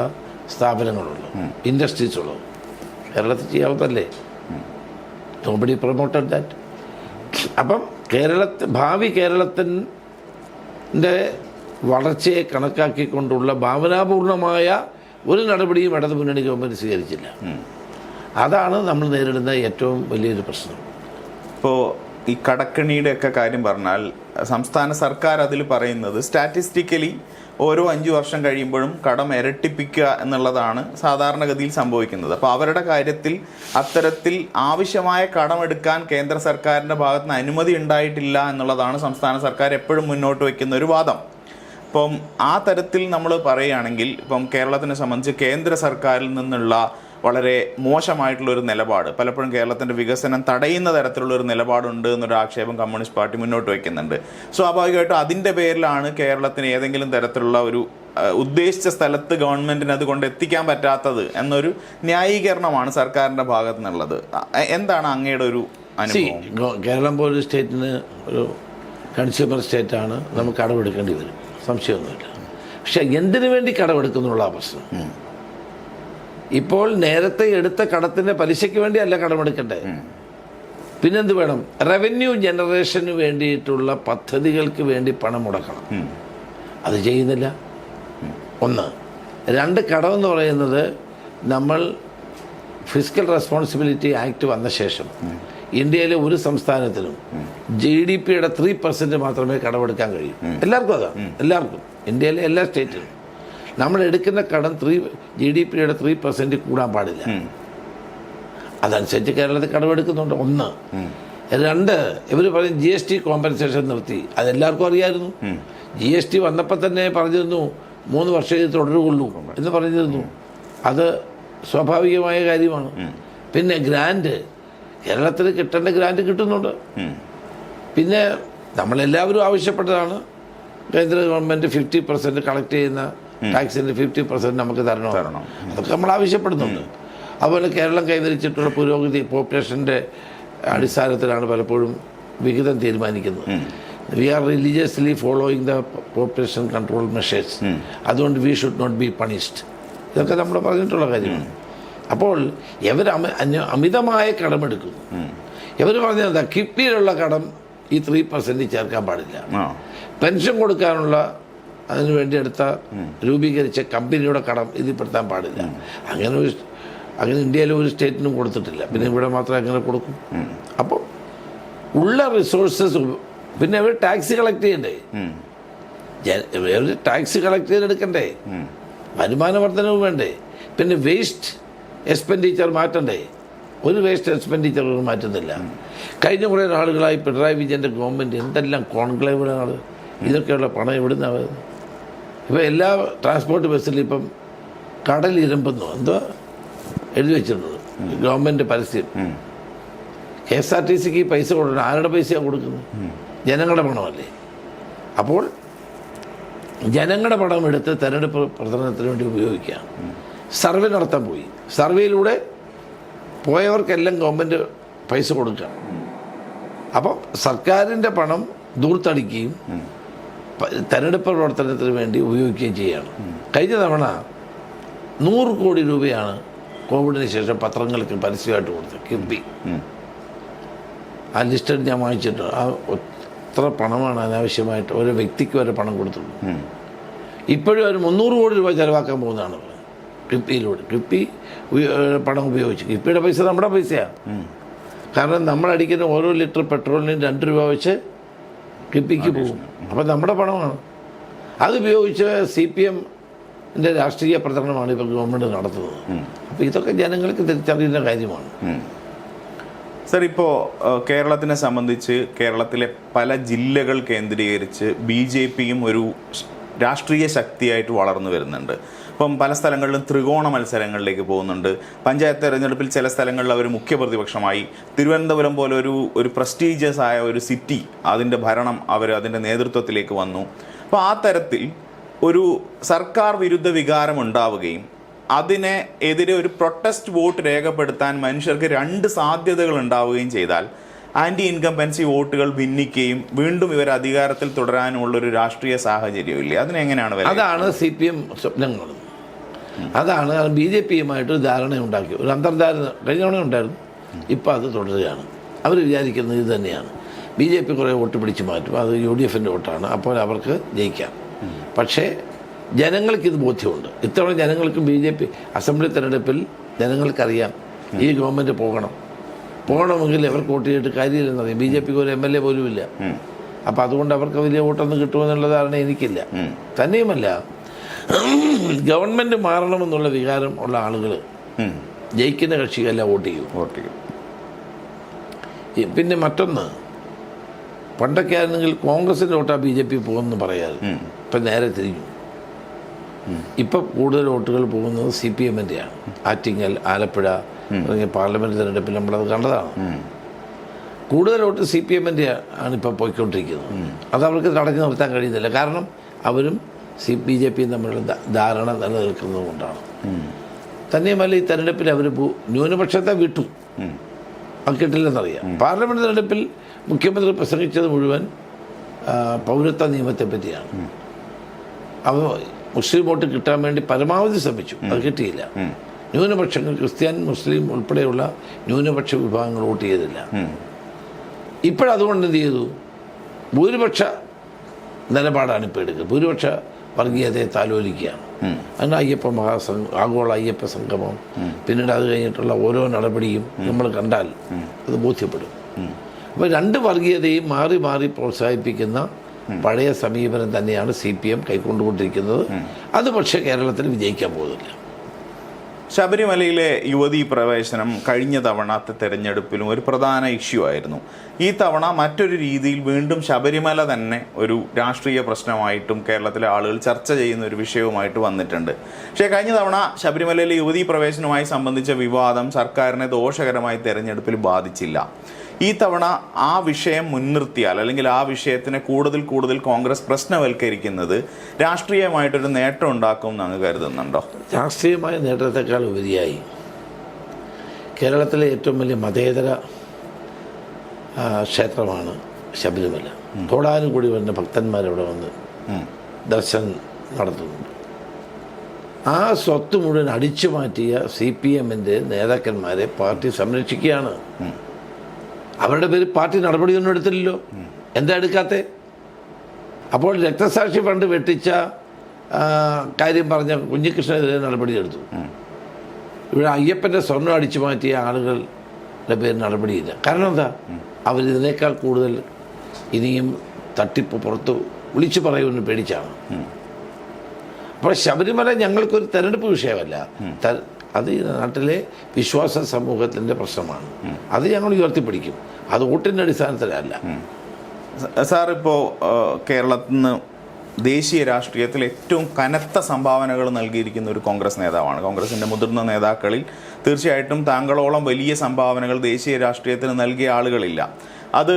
Speaker 1: സ്ഥാപനങ്ങളുള്ളത്, ഇൻഡസ്ട്രീസ് ഉള്ളത്. കേരളത്തിൽ ചെയ്യാവുന്നതല്ലേ? Nobody promoted that. അപ്പം ഭാവി കേരളത്തിൻ്റെ വളർച്ചയെ കണക്കാക്കിക്കൊണ്ടുള്ള ഭാവനാപൂർണമായ ഒരു നടപടിയും ഇടതു മുന്നണി ഗവൺമെൻറ് സ്വീകരിച്ചില്ല. അതാണ് നമ്മൾ നേരിടുന്ന ഏറ്റവും വലിയൊരു പ്രശ്നം.
Speaker 2: ഇപ്പോൾ ഈ കടക്കണിയുടെ ഒക്കെ കാര്യം പറഞ്ഞാൽ സംസ്ഥാന സർക്കാർ അതിൽ പറയുന്നത് സ്റ്റാറ്റിസ്റ്റിക്കലി ഓരോ 5 വർഷം കഴിയുമ്പോഴും കടം ഇരട്ടിപ്പിക്കുക എന്നുള്ളതാണ് സാധാരണഗതിയിൽ സംഭവിക്കുന്നത്. അപ്പോൾ അവരുടെ കാര്യത്തിൽ അത്തരത്തിൽ ആവശ്യമായ കടമെടുക്കാൻ കേന്ദ്ര സർക്കാരിൻ്റെ ഭാഗത്തുനിന്ന് അനുമതി ഉണ്ടായിട്ടില്ല എന്നുള്ളതാണ് സംസ്ഥാന സർക്കാർ എപ്പോഴും മുന്നോട്ട് വയ്ക്കുന്ന ഒരു വാദം. അപ്പം ആ തരത്തിൽ നമ്മൾ പറയുകയാണെങ്കിൽ ഇപ്പം കേരളത്തിനെ സംബന്ധിച്ച് കേന്ദ്ര സർക്കാരിൽ നിന്നുള്ള വളരെ മോശമായിട്ടുള്ളൊരു നിലപാട്, പലപ്പോഴും കേരളത്തിൻ്റെ വികസനം തടയുന്ന തരത്തിലുള്ളൊരു നിലപാടുണ്ട് എന്നൊരു ആക്ഷേപം കമ്മ്യൂണിസ്റ്റ് പാർട്ടി മുന്നോട്ട് വയ്ക്കുന്നുണ്ട്. സ്വാഭാവികമായിട്ടും അതിൻ്റെ പേരിലാണ് കേരളത്തിന് ഏതെങ്കിലും തരത്തിലുള്ള ഒരു ഉദ്ദേശിച്ച സ്ഥലത്ത് ഗവൺമെൻറ്റിന് അത് കൊണ്ട് എത്തിക്കാൻ പറ്റാത്തത് എന്നൊരു ന്യായീകരണമാണ് സർക്കാരിൻ്റെ ഭാഗത്തു നിന്നുള്ളത്. എന്താണ് അങ്ങയുടെ ഒരു അനുഭവം?
Speaker 1: കേരളം പോലൊരു സ്റ്റേറ്റിന് ഒരു കൺസ്യൂമർ സ്റ്റേറ്റാണ്, നമുക്ക് കടമെടുക്കേണ്ടി വരും, സംശയമൊന്നുമില്ല. പക്ഷെ എന്തിനു വേണ്ടി കടമെടുക്കുന്നുള്ള പ്രശ്നം. ഇപ്പോൾ നേരത്തെ എടുത്ത കടത്തിൻ്റെ പലിശയ്ക്ക് വേണ്ടിയല്ല കടമെടുക്കണ്ടേ, പിന്നെന്ത് വേണം? റവന്യൂ ജനറേഷന് വേണ്ടിയിട്ടുള്ള പദ്ധതികൾക്ക് വേണ്ടി പണം മുടക്കണം. അത് ചെയ്യുന്നില്ല. 1. 2, കടമെന്ന് പറയുന്നത് നമ്മൾ ഫിസിക്കൽ റെസ്പോൺസിബിലിറ്റി ആക്ട് വന്ന ശേഷം ഇന്ത്യയിലെ ഒരു സംസ്ഥാനത്തിനും GDP-യുടെ 3% മാത്രമേ കടമെടുക്കാൻ കഴിയൂ. എല്ലാവർക്കും അതാണ്, എല്ലാവർക്കും, ഇന്ത്യയിലെ എല്ലാ സ്റ്റേറ്റിലും. നമ്മൾ എടുക്കുന്ന കടം GDP-യുടെ 3% കൂടാൻ പാടില്ല. അതനുസരിച്ച് കേരളത്തിൽ കടമെടുക്കുന്നുണ്ട്. 1. 2, ഇവർ പറയും GST കോമ്പൻസേഷൻ നിർത്തി. അതെല്ലാവർക്കും അറിയായിരുന്നു. GST വന്നപ്പോൾ തന്നെ പറഞ്ഞിരുന്നു 3 വർഷം ഇത് തുടരുകയുള്ളൂ എന്ന് പറഞ്ഞിരുന്നു. അത് സ്വാഭാവികമായ കാര്യമാണ്. പിന്നെ ഗ്രാൻഡ്, കേരളത്തിൽ കിട്ടേണ്ട ഗ്രാൻഡ് കിട്ടുന്നുണ്ട്. പിന്നെ നമ്മളെല്ലാവരും ആവശ്യപ്പെട്ടതാണ് കേന്ദ്ര ഗവൺമെൻറ് 50% കളക്ട് ചെയ്യുന്ന ടാക്സിൻ്റെ 50% നമുക്ക് തരണം. അതൊക്കെ നമ്മൾ ആവശ്യപ്പെടുന്നുണ്ട്. അതുപോലെ കേരളം കൈവരിച്ചിട്ടുള്ള പുരോഗതി പോപ്പുലേഷൻ്റെ അടിസ്ഥാനത്തിലാണ് പലപ്പോഴും വിഹിതം തീരുമാനിക്കുന്നത്. We are religiously following the population control measures. അതുകൊണ്ട് we should not be punished. ഇതൊക്കെ നമ്മൾ പറഞ്ഞിട്ടുള്ള കാര്യമാണ്. അപ്പോൾ ഇവർ അമിതമായ കടമെടുക്കുന്നു. ഇവർ പറഞ്ഞത് കിഫ്ബിയിലുള്ള കടം ഈ 3% ചേർക്കാൻ പാടില്ല. പെൻഷൻ കൊടുക്കാനുള്ള അതിനു വേണ്ടി രൂപീകരിച്ച കമ്പനിയുടെ കടം ഇതിൽപ്പെടുത്താൻ പാടില്ല. അങ്ങനെ ഇന്ത്യയിലെ ഒരു സ്റ്റേറ്റിനും കൊടുത്തിട്ടില്ല. പിന്നെ ഇവിടെ മാത്രം എങ്ങനെ കൊടുക്കും? അപ്പോൾ ഉള്ള റിസോഴ്സസ്, പിന്നെ അവർ ടാക്സ് കളക്ട് ചെയ്യണ്ടേ? ടാക്സ് കളക്ട് ചെയ്തെടുക്കണ്ടേ? വരുമാന വർധനവ് വേണ്ടേ? പിന്നെ വേസ്റ്റ് എക്സ്പെൻഡിച്ചർ മാറ്റണ്ടേ? ഒരു വേസ്റ്റ് എക്സ്പെൻഡിച്ചർ മാറ്റുന്നില്ല. കഴിഞ്ഞ കുറേ നാളുകളായി പിണറായി വിജയൻ്റെ ഗവൺമെൻറ് എന്തെല്ലാം കോൺക്ലേവുകളാണ്. ഇതൊക്കെയുള്ള പണം എവിടുന്നാണ് വരുന്നത്? ഇപ്പോൾ എല്ലാ ട്രാൻസ്പോർട്ട് ബസ്സിലും ഇപ്പം കടലിരമ്പെന്നോ എന്തോ എഴുതി വെച്ചിട്ടുണ്ട് ഗവൺമെൻറ് പരസ്യം. KSRTCക്ക് ഈ പൈസ കൊടുക്കണം. ആരുടെ പൈസയാണ് കൊടുക്കുന്നത്? ജനങ്ങളുടെ പണമല്ലേ? അപ്പോൾ ജനങ്ങളുടെ പണം എടുത്ത് തെരഞ്ഞെടുപ്പ് പ്രചരണത്തിന് വേണ്ടി ഉപയോഗിക്കുക. സർവേ നടത്താൻ പോയി. സർവേയിലൂടെ പോയവർക്കെല്ലാം ഗവൺമെൻറ് പൈസ കൊടുക്കുക. അപ്പോൾ സർക്കാരിൻ്റെ പണം ദൂർത്തടിക്കുകയും തെരഞ്ഞെടുപ്പ് പ്രവർത്തനത്തിന് വേണ്ടി ഉപയോഗിക്കുകയും ചെയ്യുകയാണ്. കഴിഞ്ഞ തവണ 100 കോടി രൂപയാണ് കോവിഡിന് ശേഷം പത്രങ്ങൾക്ക് പരസ്യമായിട്ട് കൊടുത്തത്. കിഫ്ബി ആ ലിസ്റ്റ് ഞാൻ വാങ്ങിച്ചിട്ടുണ്ട്. എത്ര പണമാണ് അനാവശ്യമായിട്ട് ഓരോ വ്യക്തിക്ക് വരെ പണം കൊടുത്തുള്ളൂ. ഇപ്പോഴും ഒരു 300 കോടി രൂപ ചിലവാക്കാൻ പോകുന്നതാണ് കിഫ്ബിയിലൂടെ. കിഫ്ബി പണം ഉപയോഗിച്ച്, കിഫ്ബിയുടെ പൈസ നമ്മുടെ പൈസയാണ്. കാരണം നമ്മളടിക്കുന്ന ഓരോ ലിറ്റർ പെട്രോളിനും 2 രൂപ വെച്ച് കിഫ്ബിക്ക് പോകും. അപ്പം നമ്മുടെ പണമാണ്. അതുപയോഗിച്ച് CPMൻ്റെ രാഷ്ട്രീയ പ്രചരണമാണ് ഇപ്പോൾ ഗവൺമെൻറ് നടത്തുന്നത്. അപ്പോൾ ഇതൊക്കെ ജനങ്ങൾക്ക് തിരിച്ചറിയുന്ന കാര്യമാണ്.
Speaker 2: സർ, ഇപ്പോൾ കേരളത്തിനെ സംബന്ധിച്ച് കേരളത്തിലെ പല ജില്ലകൾ കേന്ദ്രീകരിച്ച് BJPയും ഒരു രാഷ്ട്രീയ ശക്തിയായിട്ട് വളർന്നു വരുന്നുണ്ട്. ഇപ്പം പല സ്ഥലങ്ങളിലും ത്രികോണ മത്സരങ്ങളിലേക്ക് പോകുന്നുണ്ട്. പഞ്ചായത്ത് തെരഞ്ഞെടുപ്പിൽ ചില സ്ഥലങ്ങളിൽ അവർ മുഖ്യ പ്രതിപക്ഷമായി. തിരുവനന്തപുരം പോലെ ഒരു പ്രസ്റ്റീജിയസ് ആയ ഒരു സിറ്റി, അതിൻ്റെ ഭരണം അതിൻ്റെ നേതൃത്വത്തിലേക്ക് വന്നു. അപ്പോൾ ആ തരത്തിൽ ഒരു സർക്കാർ വിരുദ്ധ വികാരം ഉണ്ടാവുകയും അതിനെ എതിരെ ഒരു പ്രൊട്ടസ്റ്റ് വോട്ട് രേഖപ്പെടുത്താൻ മനുഷ്യർക്ക് 2 സാധ്യതകൾ ഉണ്ടാവുകയും ചെയ്താൽ ആൻറ്റി ഇൻകംബൻസി വോട്ടുകൾ ഭിന്നിക്കുകയും വീണ്ടും ഇവർ അധികാരത്തിൽ തുടരാനുമുള്ളൊരു രാഷ്ട്രീയ സാഹചര്യം ഇല്ലേ? അതിനെങ്ങനെയാണ്?
Speaker 1: അതാണ് CPM സ്വപ്നം കാണുന്നത്. അതാണ് BJPയുമായിട്ടൊരു ധാരണയുണ്ടാക്കി. ഒരു അന്തർധാരണ കഴിഞ്ഞ തവണ ഉണ്ടായിരുന്നു. ഇപ്പം അത് തുടരുകയാണ്. അവർ വിചാരിക്കുന്നത് ഇത് തന്നെയാണ്. BJP കുറേ വോട്ട് പിടിച്ച് മാറ്റും. അത് UDFൻ്റെ വോട്ടാണ്. അപ്പോൾ അവർക്ക് ജയിക്കാം. പക്ഷേ ജനങ്ങൾക്കിത് ബോധ്യമുണ്ട്. ഇത്തവണ ജനങ്ങൾക്ക് BJP അസംബ്ലി തെരഞ്ഞെടുപ്പിൽ ജനങ്ങൾക്കറിയാം ഈ ഗവൺമെൻറ് പോകണമെങ്കിൽ അവർക്ക് വോട്ട് ചെയ്തിട്ട് കാര്യമില്ലെന്നറിയാം. BJPക്ക് ഒരു MLA പോലും ഇല്ല. അപ്പം അതുകൊണ്ട് അവർക്ക് വലിയ വോട്ടൊന്നും കിട്ടുമെന്നുള്ള ധാരണ എനിക്കില്ല. തന്നെയുമല്ല, ഗവൺമെൻറ് മാറണമെന്നുള്ള വികാരം ഉള്ള ആളുകൾ ജയിക്കുന്ന കക്ഷികല്ല വോട്ട് ചെയ്യും. പിന്നെ മറ്റൊന്ന്, പണ്ടൊക്കെ ആയിരുന്നെങ്കിൽ കോൺഗ്രസിൻ്റെ വോട്ടാ BJP പോകുമെന്ന് പറയാറ്. ഇപ്പം നേരെ തിരിഞ്ഞു. ഇപ്പം കൂടുതൽ വോട്ടുകൾ പോകുന്നത് CPMൻ്റെയാണ്. ആറ്റിങ്ങൽ, ആലപ്പുഴ തുടങ്ങിയ പാർലമെൻറ്റ് തിരഞ്ഞെടുപ്പിൽ നമ്മളത് കണ്ടതാണ്. കൂടുതൽ വോട്ട് CPMൻ്റെ ആണ് ഇപ്പോൾ പോയിക്കൊണ്ടിരിക്കുന്നത്. അത് അവർക്ക് തടഞ്ഞു നിർത്താൻ കഴിയുന്നില്ല. കാരണം അവരും BJPയും തമ്മിലുള്ള ധാരണ നിലനിൽക്കുന്നത് കൊണ്ടാണ്. തന്നെയുമല്ല, ഈ തെരഞ്ഞെടുപ്പിൽ അവർ ന്യൂനപക്ഷത്തെ വിട്ടു. അത് കിട്ടില്ലെന്നറിയാം. പാർലമെൻറ്റ് തെരഞ്ഞെടുപ്പിൽ മുഖ്യമന്ത്രി പ്രസംഗിച്ചത് മുഴുവൻ പൗരത്വ നിയമത്തെ പറ്റിയാണ്. അവ മുസ്ലിം വോട്ട് കിട്ടാൻ വേണ്ടി പരമാവധി ശ്രമിച്ചു. അത് കിട്ടിയില്ല. ന്യൂനപക്ഷങ്ങൾ, ക്രിസ്ത്യൻ, മുസ്ലിം ഉൾപ്പെടെയുള്ള ന്യൂനപക്ഷ വിഭാഗങ്ങൾ വോട്ട് ചെയ്തില്ല. ഇപ്പോഴതുകൊണ്ട് എന്ത് ചെയ്തു? ഭൂരിപക്ഷ നിലപാടാണ് ഇപ്പോൾ എടുക്കുക. ഭൂരിപക്ഷ വർഗീയതയെ താലോലിക്കുകയാണ്. അങ്ങനെ ആഗോള അയ്യപ്പ സംഗമം, പിന്നീട് അത് കഴിഞ്ഞിട്ടുള്ള ഓരോ നടപടിയും നമ്മൾ കണ്ടാൽ അത് ബോധ്യപ്പെടും. അപ്പോൾ 2 വർഗീയതയും മാറി മാറി പ്രോത്സാഹിപ്പിക്കുന്ന പഴയ സമീപനം തന്നെയാണ് CPM കൈക്കൊണ്ടുകൊണ്ടിരിക്കുന്നത്. അത് പക്ഷേ കേരളത്തിൽ വിജയിക്കാൻ പോകുന്നില്ല.
Speaker 2: ശബരിമലയിലെ യുവതീ പ്രവേശനം കഴിഞ്ഞ തവണത്തെ തെരഞ്ഞെടുപ്പിലും ഒരു പ്രധാന ഇഷ്യൂ ആയിരുന്നു. ഈ തവണ മറ്റൊരു രീതിയിൽ വീണ്ടും ശബരിമല തന്നെ ഒരു രാഷ്ട്രീയ പ്രശ്നമായിട്ടും കേരളത്തിലെ ആളുകൾ ചർച്ച ചെയ്യുന്ന ഒരു വിഷയവുമായിട്ട് വന്നിട്ടുണ്ട്. പക്ഷേ കഴിഞ്ഞ തവണ ശബരിമലയിലെ യുവതീ പ്രവേശനവുമായി സംബന്ധിച്ച വിവാദം സർക്കാരിനെ ദോഷകരമായി തെരഞ്ഞെടുപ്പിൽ ബാധിച്ചില്ല. ഈ തവണ ആ വിഷയം മുൻനിർത്തിയാൽ, അല്ലെങ്കിൽ ആ വിഷയത്തിനെ കൂടുതൽ കോൺഗ്രസ് പ്രശ്നവൽക്കരിക്കുന്നത് രാഷ്ട്രീയമായിട്ടൊരു നേട്ടം ഉണ്ടാക്കും എന്നങ്ങ് കരുതുന്നുണ്ടോ?
Speaker 1: രാഷ്ട്രീയമായ നേട്ടത്തെക്കാൾ ഉപരിയായി കേരളത്തിലെ ഏറ്റവും വലിയ മതേതര ക്ഷേത്രമാണ് ശബരിമല. കോടാനുകൂടി വരുന്ന ഭക്തന്മാരവിടെ വന്ന് ദർശനം നടത്തുന്നുണ്ട്. ആ സ്വത്ത് മുഴുവൻ അടിച്ചു മാറ്റിയ CPMൻ്റെ നേതാക്കന്മാരെ പാർട്ടി സംരക്ഷിക്കുകയാണ്. അവരുടെ പേര് പാർട്ടി നടപടിയൊന്നും എടുത്തില്ലല്ലോ. എന്താ എടുക്കാത്തേ? അപ്പോൾ രക്തസാക്ഷി ഫണ്ട് വെട്ടിച്ച കാര്യം പറഞ്ഞ കുഞ്ഞികൃഷ്ണനെതിരെ നടപടിയെടുത്തു. ഇവിടെ അയ്യപ്പൻ്റെ സ്വർണ്ണം അടിച്ചു മാറ്റിയ ആളുകളുടെ പേര് നടപടിയില്ല. കാരണം എന്താ? അവരിതിനേക്കാൾ കൂടുതൽ ഇനിയും തട്ടിപ്പ് പുറത്ത് വിളിച്ചു പറയുമെന്ന് പേടിച്ചാണ്. അപ്പോൾ ശബരിമല ഞങ്ങൾക്കൊരു തെരഞ്ഞെടുപ്പ് വിഷയമല്ല, അത് ഈ നാട്ടിലെ വിശ്വാസ സമൂഹത്തിൻ്റെ പ്രശ്നമാണ്. അത് ഞങ്ങൾ ഉയർത്തിപ്പിടിക്കും. അത് വോട്ടിൻ്റെ അടിസ്ഥാനത്തിലല്ല.
Speaker 2: സാർ ഇപ്പോൾ കേരളത്തിൽ നിന്ന് ദേശീയ രാഷ്ട്രീയത്തിൽ ഏറ്റവും കനത്ത സംഭാവനകൾ നൽകിയിരിക്കുന്ന ഒരു കോൺഗ്രസ് നേതാവാണ്. കോൺഗ്രസിൻ്റെ മുതിർന്ന നേതാക്കളിൽ തീർച്ചയായിട്ടും താങ്കളോളം വലിയ സംഭാവനകൾ ദേശീയ രാഷ്ട്രീയത്തിന് നൽകിയ ആളുകളില്ല. അത്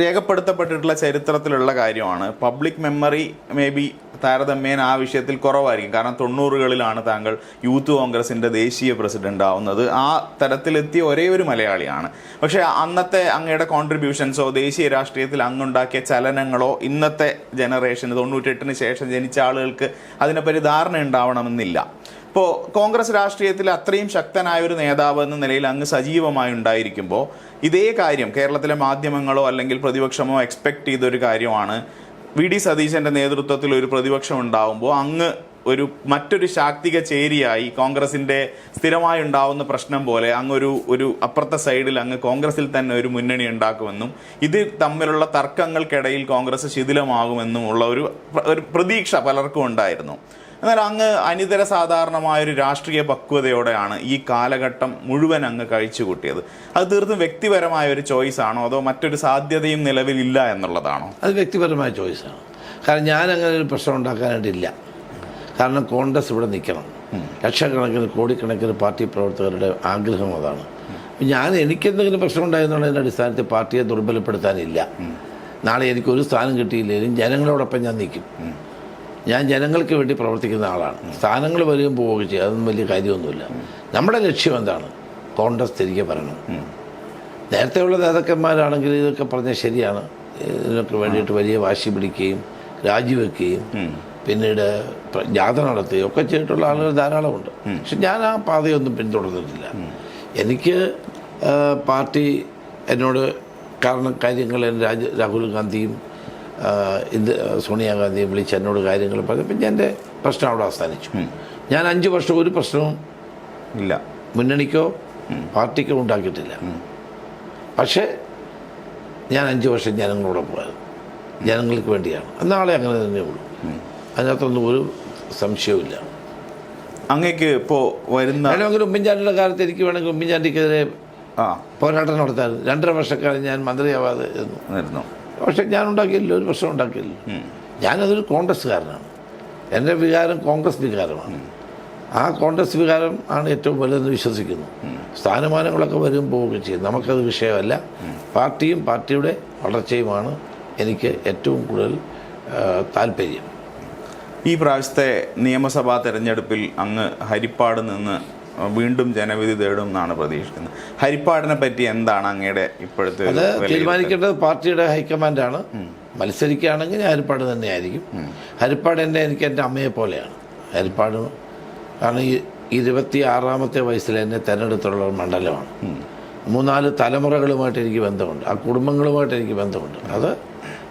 Speaker 2: രേഖപ്പെടുത്തപ്പെട്ടിട്ടുള്ള ചരിത്രത്തിലുള്ള കാര്യമാണ്. പബ്ലിക് മെമ്മറി മേ ബി താരതമ്യേന ആ വിഷയത്തിൽ കുറവായിരിക്കും. കാരണം 90കളിലാണ് താങ്കൾ യൂത്ത് കോൺഗ്രസിൻ്റെ ദേശീയ പ്രസിഡന്റ് ആവുന്നത്. ആ തരത്തിലെത്തിയ ഒരേ ഒരു മലയാളിയാണ്. പക്ഷേ അന്നത്തെ അങ്ങയുടെ കോൺട്രിബ്യൂഷൻസോ ദേശീയ രാഷ്ട്രീയത്തിൽ അങ്ങുണ്ടാക്കിയ ചലനങ്ങളോ ഇന്നത്തെ ജനറേഷന് 98-ന് ശേഷം ജനിച്ച ആളുകൾക്ക് അതിനെപ്പറ്റി ധാരണ ഉണ്ടാവണമെന്നില്ല. ഇപ്പോൾ കോൺഗ്രസ് രാഷ്ട്രീയത്തിൽ അത്രയും ശക്തനായ ഒരു നേതാവ് എന്ന നിലയിൽ അങ്ങ് സജീവമായി ഉണ്ടായിരിക്കുമ്പോൾ ഇതേ കാര്യം കേരളത്തിലെ മാധ്യമങ്ങളോ അല്ലെങ്കിൽ പ്രതിപക്ഷമോ എക്സ്പെക്ട് ചെയ്തൊരു കാര്യമാണ്. വി.ഡി. സതീശൻ്റെ നേതൃത്വത്തിൽ ഒരു പ്രതിപക്ഷം ഉണ്ടാവുമ്പോൾ അങ്ങ് മറ്റൊരു ശാക്തിക ചേരിയായി കോൺഗ്രസിൻ്റെ സ്ഥിരമായി ഉണ്ടാവുന്ന പ്രശ്നം പോലെ ഒരു അപ്പുറത്തെ സൈഡിൽ അങ്ങ് കോൺഗ്രസിൽ തന്നെ ഒരു മുന്നണി ഉണ്ടാക്കുമെന്നും ഇത് തമ്മിലുള്ള തർക്കങ്ങൾക്കിടയിൽ കോൺഗ്രസ് ശിഥിലമാകുമെന്നും ഉള്ള ഒരു പ്രതീക്ഷ പലർക്കും ഉണ്ടായിരുന്നു. എന്നാൽ അങ്ങ് അനിതര സാധാരണമായൊരു രാഷ്ട്രീയ പക്വതയോടെയാണ് ഈ കാലഘട്ടം മുഴുവൻ അങ്ങ് കഴിച്ചുകൂട്ടിയത്. അത് തീർത്തും വ്യക്തിപരമായ ഒരു ചോയ്സ് ആണോ, അതോ മറ്റൊരു സാധ്യതയും നിലവിലില്ല എന്നുള്ളതാണോ?
Speaker 1: അത് വ്യക്തിപരമായ ചോയ്സാണ്. കാരണം ഞാൻ അങ്ങനെ ഒരു പ്രശ്നം ഉണ്ടാക്കാനായിട്ടില്ല. കാരണം കോൺഗ്രസ് ഇവിടെ നിൽക്കണം. ലക്ഷക്കണക്കിന് കോടിക്കണക്കിന് പാർട്ടി പ്രവർത്തകരുടെ ആഗ്രഹം അതാണ്. എനിക്കെന്തെങ്കിലും പ്രശ്നം ഉണ്ടായെന്നുള്ളതിൻ്റെ അടിസ്ഥാനത്തിൽ പാർട്ടിയെ ദുർബലപ്പെടുത്താനില്ല. നാളെ എനിക്കൊരു സ്ഥാനം കിട്ടിയില്ലെങ്കിലും ജനങ്ങളോടൊപ്പം ഞാൻ നിൽക്കും. ഞാൻ ജനങ്ങൾക്ക് വേണ്ടി പ്രവർത്തിക്കുന്ന ആളാണ്. സ്ഥാനങ്ങൾ വരികയും പോവുകയും ചെയ്യും, അതൊന്നും വലിയ കാര്യമൊന്നുമില്ല. നമ്മുടെ ലക്ഷ്യം എന്താണ്? കോൺഗ്രസ് തിരികെ വരണം. നേരത്തെയുള്ള നേതാക്കന്മാരാണെങ്കിൽ ഇതൊക്കെ പറഞ്ഞാൽ ശരിയാണ്, ഇതിനൊക്കെ വേണ്ടിയിട്ട് വലിയ വാശി പിടിക്കുകയും രാജിവെക്കുകയും പിന്നീട് ജാഥ നടത്തുകയും ഒക്കെ ചെയ്തിട്ടുള്ള ആളുകൾ ധാരാളമുണ്ട്. പക്ഷെ ഞാൻ ആ പാതയൊന്നും പിന്തുടർന്നിട്ടില്ല. എനിക്ക് പാർട്ടി എന്നോട് കാര്യങ്ങൾ രാഹുൽ ഗാന്ധിയും സോണിയാഗാന്ധിയും വിളിച്ച് എന്നോട് കാര്യങ്ങൾ പറഞ്ഞപ്പോൾ എൻ്റെ പ്രശ്നം അവിടെ അവസാനിച്ചു. ഞാൻ 5 വർഷം ഒരു പ്രശ്നവും ഇല്ല മുന്നണിക്കോ പാർട്ടിക്കോ ഉണ്ടാക്കിയിട്ടില്ല. പക്ഷേ ഞാൻ 5 വർഷം ജനങ്ങളോടെ പോയത് ജനങ്ങൾക്ക് വേണ്ടിയാണ്. നാളെ അങ്ങനെ തന്നെ ഉള്ളൂ. അതിനകത്തൊന്നും ഒരു സംശയവുമില്ല.
Speaker 2: അങ്ങേക്ക് ഇപ്പോൾ
Speaker 1: വേണമെങ്കിൽ ഉമ്മൻചാണ്ടിയുടെ കാലത്ത് എനിക്ക് വേണമെങ്കിൽ ഉമ്മൻചാണ്ടിക്കെതിരെ പോരാട്ടം നടത്താൻ 2.5 വർഷക്കാലം ഞാൻ മന്ത്രിയാവാതെ ഇരുന്നു. പക്ഷെ ഞാൻ ഉണ്ടാക്കിയില്ല, ഒരു പ്രശ്നം ഉണ്ടാക്കിയില്ല. ഞാനതൊരു കോൺഗ്രസ്സുകാരനാണ്. എൻ്റെ വികാരം കോൺഗ്രസ് വികാരമാണ്. ആ കോൺഗ്രസ് വികാരം ആണ് ഏറ്റവും വലുതെന്ന് വിശ്വസിക്കുന്നു. സ്ഥാനമാനങ്ങളൊക്കെ വരും പോവുകയും ചെയ്യും, നമുക്കത് വിഷയമല്ല. പാർട്ടിയും പാർട്ടിയുടെ വളർച്ചയുമാണ് എനിക്ക് ഏറ്റവും കൂടുതൽ താല്പര്യം.
Speaker 2: ഈ പ്രാവശ്യത്തെ നിയമസഭാ തെരഞ്ഞെടുപ്പിൽ അങ്ങ് ഹരിപ്പാട് നിന്ന് വീണ്ടും ജനവിധി തേടും എന്നാണ് പ്രതീക്ഷിക്കുന്നത്. ഹരിപ്പാടിനെ പറ്റി എന്താണ് അങ്ങയുടെ ഇപ്പോഴത്തെ?
Speaker 1: അത് തീരുമാനിക്കേണ്ടത് പാർട്ടിയുടെ ഹൈക്കമാൻഡാണ്. മത്സരിക്കുകയാണെങ്കിൽ ഞാൻ ഹരിപ്പാട് തന്നെയായിരിക്കും. ഹരിപ്പാട് എനിക്ക് എൻ്റെ അമ്മയെ പോലെയാണ്. ഹരിപ്പാട് കാരണം 26ാമത്തെ വയസ്സിൽ എന്നെ തിരഞ്ഞെടുത്തുള്ള മണ്ഡലമാണ്. 3-4 തലമുറകളുമായിട്ട് എനിക്ക് ബന്ധമുണ്ട്, ആ കുടുംബങ്ങളുമായിട്ട് എനിക്ക് ബന്ധമുണ്ട്. അത്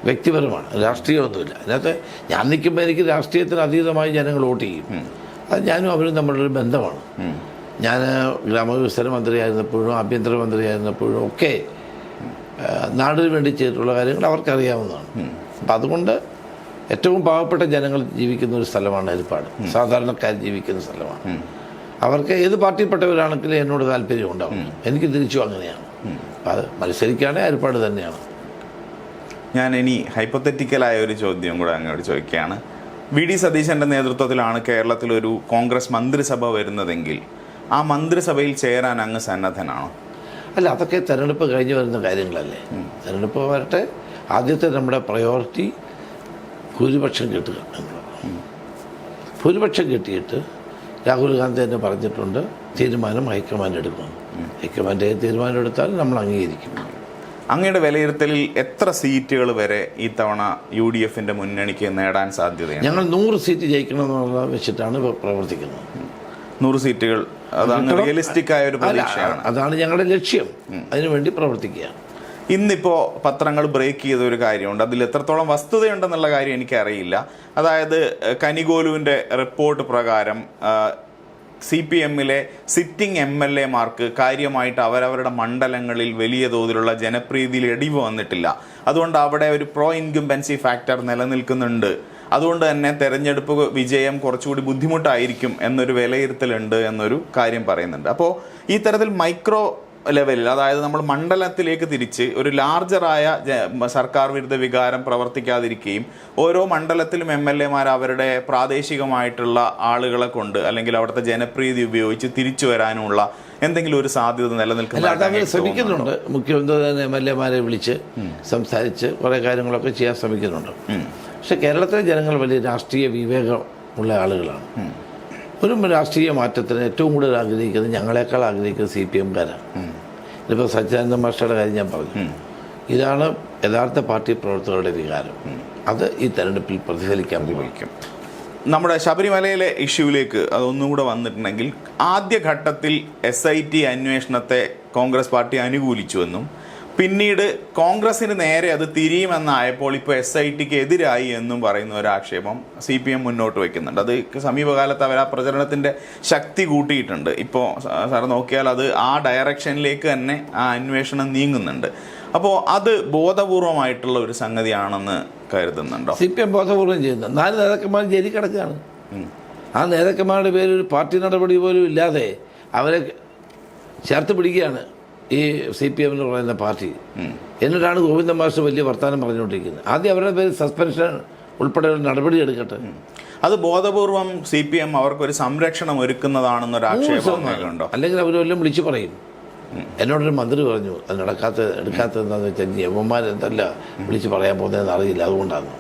Speaker 1: വ്യക്തിപരമാണ്, രാഷ്ട്രീയമൊന്നുമില്ല. അതിനകത്ത് ഞാൻ നിൽക്കുമ്പോൾ എനിക്ക് രാഷ്ട്രീയത്തിന് അതീതമായി ജനങ്ങൾ വോട്ട് ചെയ്യും. അത് ഞാനും അവരും തമ്മിലൊരു ബന്ധമാണ്. ഞാൻ ഗ്രാമവികസന മന്ത്രിയായിരുന്നപ്പോഴും ആഭ്യന്തരമന്ത്രിയായിരുന്നപ്പോഴും ഒക്കെ നാടിന് വേണ്ടി ചെയ്തിട്ടുള്ള കാര്യങ്ങൾ അവർക്കറിയാവുന്നതാണ്. അപ്പം അതുകൊണ്ട് ഏറ്റവും പാവപ്പെട്ട ജനങ്ങൾ ജീവിക്കുന്ന ഒരു സ്ഥലമാണ് ഹരിപ്പാട്. സാധാരണക്കാർ ജീവിക്കുന്ന സ്ഥലമാണ്. അവർക്ക് ഏത് പാർട്ടിയിൽപ്പെട്ടവരാണെങ്കിലും എന്നോട് താല്പര്യം ഉണ്ടാവും. എനിക്ക് തിരിച്ചും അങ്ങനെയാണ്. അത് മത്സരിക്കുകയാണെങ്കിൽ ഹരിപ്പാട് തന്നെയാണ്.
Speaker 2: ഞാൻ ഇനി ഹൈപ്പോത്തറ്റിക്കലായ ഒരു ചോദ്യം കൂടെ അങ്ങോട്ട് ചോദിക്കുകയാണ്. വി.ഡി. സതീശൻ്റെ നേതൃത്വത്തിലാണ് കേരളത്തിലൊരു കോൺഗ്രസ് മന്ത്രിസഭ വരുന്നതെങ്കിൽ ആ മന്ത്രിസഭയിൽ ചേരാൻ അങ്ങ് സന്നദ്ധനാണോ?
Speaker 1: അല്ല, അതൊക്കെ തെരഞ്ഞെടുപ്പ് കഴിഞ്ഞ് വരുന്ന കാര്യങ്ങളല്ലേ. തെരഞ്ഞെടുപ്പ് വരട്ടെ. ആദ്യത്തെ നമ്മുടെ പ്രയോറിറ്റി ഭൂരിപക്ഷം കിട്ടുക എന്നുള്ളതാണ്. ഭൂരിപക്ഷം കിട്ടിയിട്ട് രാഹുൽ ഗാന്ധി തന്നെ പറഞ്ഞിട്ടുണ്ട്, തീരുമാനം ഹൈക്കമാൻഡ് എടുക്കണം. ഹൈക്കമാൻഡ് തീരുമാനം എടുത്താൽ നമ്മൾ അംഗീകരിക്കും.
Speaker 2: അങ്ങയുടെ വിലയിരുത്തലിൽ എത്ര സീറ്റുകൾ വരെ ഈ തവണ UDFന്റെ മുന്നണിക്ക് നേടാൻ സാധ്യതയാണ്?
Speaker 1: ഞങ്ങൾ 100 സീറ്റ് ജയിക്കണമെന്നുള്ളത് വെച്ചിട്ടാണ് പ്രവർത്തിക്കുന്നത്.
Speaker 2: 100 സീറ്റുകൾ അതാണ് റിയലിസ്റ്റിക് ആയ ഒരു പ്രതീക്ഷയാണ്.
Speaker 1: അതാണ് ഞങ്ങളുടെ ലക്ഷ്യം. അതിനുവേണ്ടി പ്രവർത്തിക്കുകയാണ്.
Speaker 2: ഇന്നിപ്പോൾ പത്രങ്ങൾ ബ്രേക്ക് ചെയ്ത ഒരു കാര്യമുണ്ട്. അതിൽ എത്രത്തോളം വസ്തുതയുണ്ടെന്നുള്ള കാര്യം എനിക്കറിയില്ല. അതായത് കനിഗോലുവിൻ്റെ റിപ്പോർട്ട് പ്രകാരം CPM-ലെ സിറ്റിംഗ് MLA-മാർക്ക് കാര്യമായിട്ട് അവരവരുടെ മണ്ഡലങ്ങളിൽ വലിയ തോതിലുള്ള ജനപ്രീതിയിൽ ഇടിവ് വന്നിട്ടില്ല. അതുകൊണ്ട് അവിടെ ഒരു പ്രോ ഇൻകംബൻസി ഫാക്ടർ നിലനിൽക്കുന്നുണ്ട്. അതുകൊണ്ട് തന്നെ തെരഞ്ഞെടുപ്പ് വിജയം കുറച്ചുകൂടി ബുദ്ധിമുട്ടായിരിക്കും എന്നൊരു വിലയിരുത്തലുണ്ട് എന്നൊരു കാര്യം പറയുന്നുണ്ട്. അപ്പോൾ ഈ തരത്തിൽ മൈക്രോ ലെവലിൽ, അതായത് നമ്മൾ മണ്ഡലത്തിലേക്ക് തിരിച്ച് ഒരു ലാർജറായ സർക്കാർ വിരുദ്ധ വികാരം പ്രവർത്തിക്കാതിരിക്കുകയും ഓരോ മണ്ഡലത്തിലും MLA-മാർ അവരുടെ പ്രാദേശികമായിട്ടുള്ള ആളുകളെ കൊണ്ട് അല്ലെങ്കിൽ അവിടുത്തെ ജനപ്രീതി ഉപയോഗിച്ച് തിരിച്ചു വരാനുള്ള എന്തെങ്കിലും ഒരു സാധ്യത നിലനിൽക്കുന്നുണ്ട്.
Speaker 1: ശ്രമിക്കുന്നുണ്ട്. മുഖ്യമന്ത്രി തന്നെ MLA-മാരെ വിളിച്ച് സംസാരിച്ച് കുറേ കാര്യങ്ങളൊക്കെ ചെയ്യാൻ ശ്രമിക്കുന്നുണ്ട്. പക്ഷെ കേരളത്തിലെ ജനങ്ങൾ വലിയ രാഷ്ട്രീയ വിവേകമുള്ള ആളുകളാണ്. ഒരു രാഷ്ട്രീയ മാറ്റത്തിന് ഏറ്റവും കൂടുതൽ ആഗ്രഹിക്കുന്നത്, ഞങ്ങളെക്കാൾ ആഗ്രഹിക്കുന്നത് CPM-കാരാണ്. ഇതിപ്പോൾ സച്ചിദാനന്ദ മാസ്റ്ററുടെ കാര്യം ഞാൻ പറഞ്ഞു. ഇതാണ് യഥാർത്ഥ പാർട്ടി പ്രവർത്തകരുടെ വികാരം. അത് ഈ തെരഞ്ഞെടുപ്പിൽ പ്രതിഫലിക്കാൻ ഉപയോഗിക്കും.
Speaker 2: നമ്മുടെ ശബരിമലയിലെ ഇഷ്യൂവിലേക്ക് അതൊന്നും കൂടെ വന്നിട്ടുണ്ടെങ്കിൽ, ആദ്യഘട്ടത്തിൽ SIT അന്വേഷണത്തെ കോൺഗ്രസ് പാർട്ടി അനുകൂലിച്ചുവെന്നും പിന്നീട് കോൺഗ്രസിന് നേരെ അത് തിരിയുമെന്നായപ്പോൾ ഇപ്പോൾ SITക്ക് എതിരായി എന്നും പറയുന്ന ഒരു ആക്ഷേപം CPM മുന്നോട്ട് വയ്ക്കുന്നുണ്ട്. അത് സമീപകാലത്ത് അവർ ആ പ്രചരണത്തിൻ്റെ ശക്തി കൂട്ടിയിട്ടുണ്ട്. ഇപ്പോൾ സാർ നോക്കിയാൽ അത് ആ ഡയറക്ഷനിലേക്ക് തന്നെ ആ അന്വേഷണം നീങ്ങുന്നുണ്ട്. അപ്പോൾ അത് ബോധപൂർവമായിട്ടുള്ള ഒരു സംഗതിയാണെന്ന് കരുതുന്നുണ്ടോ?
Speaker 1: CPM ബോധപൂർവം ചെയ്യുന്നത്. 4 നേതാക്കന്മാർ ജയിലിൽ കിടക്കുകയാണ്. ആ നേതാക്കന്മാരുടെ പേരിൽ ഒരു പാർട്ടി നടപടി പോലും ഇല്ലാതെ അവരെ ചേർത്ത് പിടിക്കുകയാണ് ഈ CPM എന്ന് പറയുന്ന പാർട്ടി. എന്നിട്ടാണ് ഗോവിന്ദ മാസ്റ്റർ വലിയ വർത്തമാനം പറഞ്ഞുകൊണ്ടിരിക്കുന്നത്. ആദ്യം അവരുടെ പേര് സസ്പെൻഷൻ ഉൾപ്പെടെയുള്ള നടപടി എടുക്കട്ടെ.
Speaker 2: അത് ബോധപൂർവം CPM അവർക്കൊരു സംരക്ഷണം ഒരുക്കുന്നതാണെന്നൊരു ആക്ഷേപമുണ്ടോ?
Speaker 1: അല്ലെങ്കിൽ അവരെല്ലാം വിളിച്ചു പറയും. എന്നോടൊരു മന്ത്രി പറഞ്ഞു അത് എടുക്കാത്തതെന്താണെന്ന് വെച്ചാൽ യവന്മാരെന്തല്ല വിളിച്ച് പറയാൻ പോകുന്നതെന്ന് അറിയില്ല, അതുകൊണ്ടാണ്.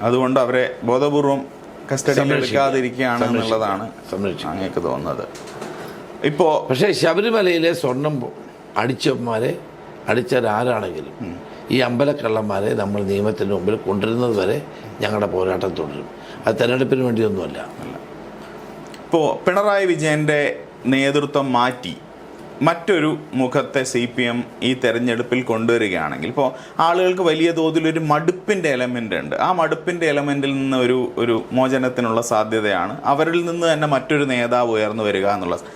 Speaker 2: അതുകൊണ്ട് അവരെ ബോധപൂർവം കസ്റ്റഡിയിൽ എടുക്കാതിരിക്കുകയാണെന്നുള്ളതാണ് അങ്ങേക്ക് തോന്നുന്നത്. ഇപ്പോൾ
Speaker 1: പക്ഷേ ശബരിമലയിലെ സ്വർണം അടിച്ചവന്മാരെ അടിച്ചവരാരാണെങ്കിലും ഈ അമ്പലക്കള്ളന്മാരെ നമ്മൾ നിയമത്തിന് മുമ്പിൽ കൊണ്ടുവരുന്നത് വരെ ഞങ്ങളുടെ പോരാട്ടം തുടരും. അത് തെരഞ്ഞെടുപ്പിന് വേണ്ടിയൊന്നുമല്ല.
Speaker 2: ഇപ്പോൾ പിണറായി വിജയൻ്റെ നേതൃത്വം മാറ്റി മറ്റൊരു മുഖത്തെ CPM ഈ തെരഞ്ഞെടുപ്പിൽ കൊണ്ടുവരികയാണെങ്കിൽ, ഇപ്പോൾ ആളുകൾക്ക് വലിയ തോതിലൊരു മടുപ്പിൻ്റെ എലമെൻ്റ് ഉണ്ട്. ആ മടുപ്പിൻ്റെ എലമെൻറ്റിൽ നിന്ന് ഒരു മോചനത്തിനുള്ള സാധ്യതയാണ് അവരിൽ നിന്ന് തന്നെ മറ്റൊരു നേതാവ് ഉയർന്നു വരിക എന്നുള്ളത്.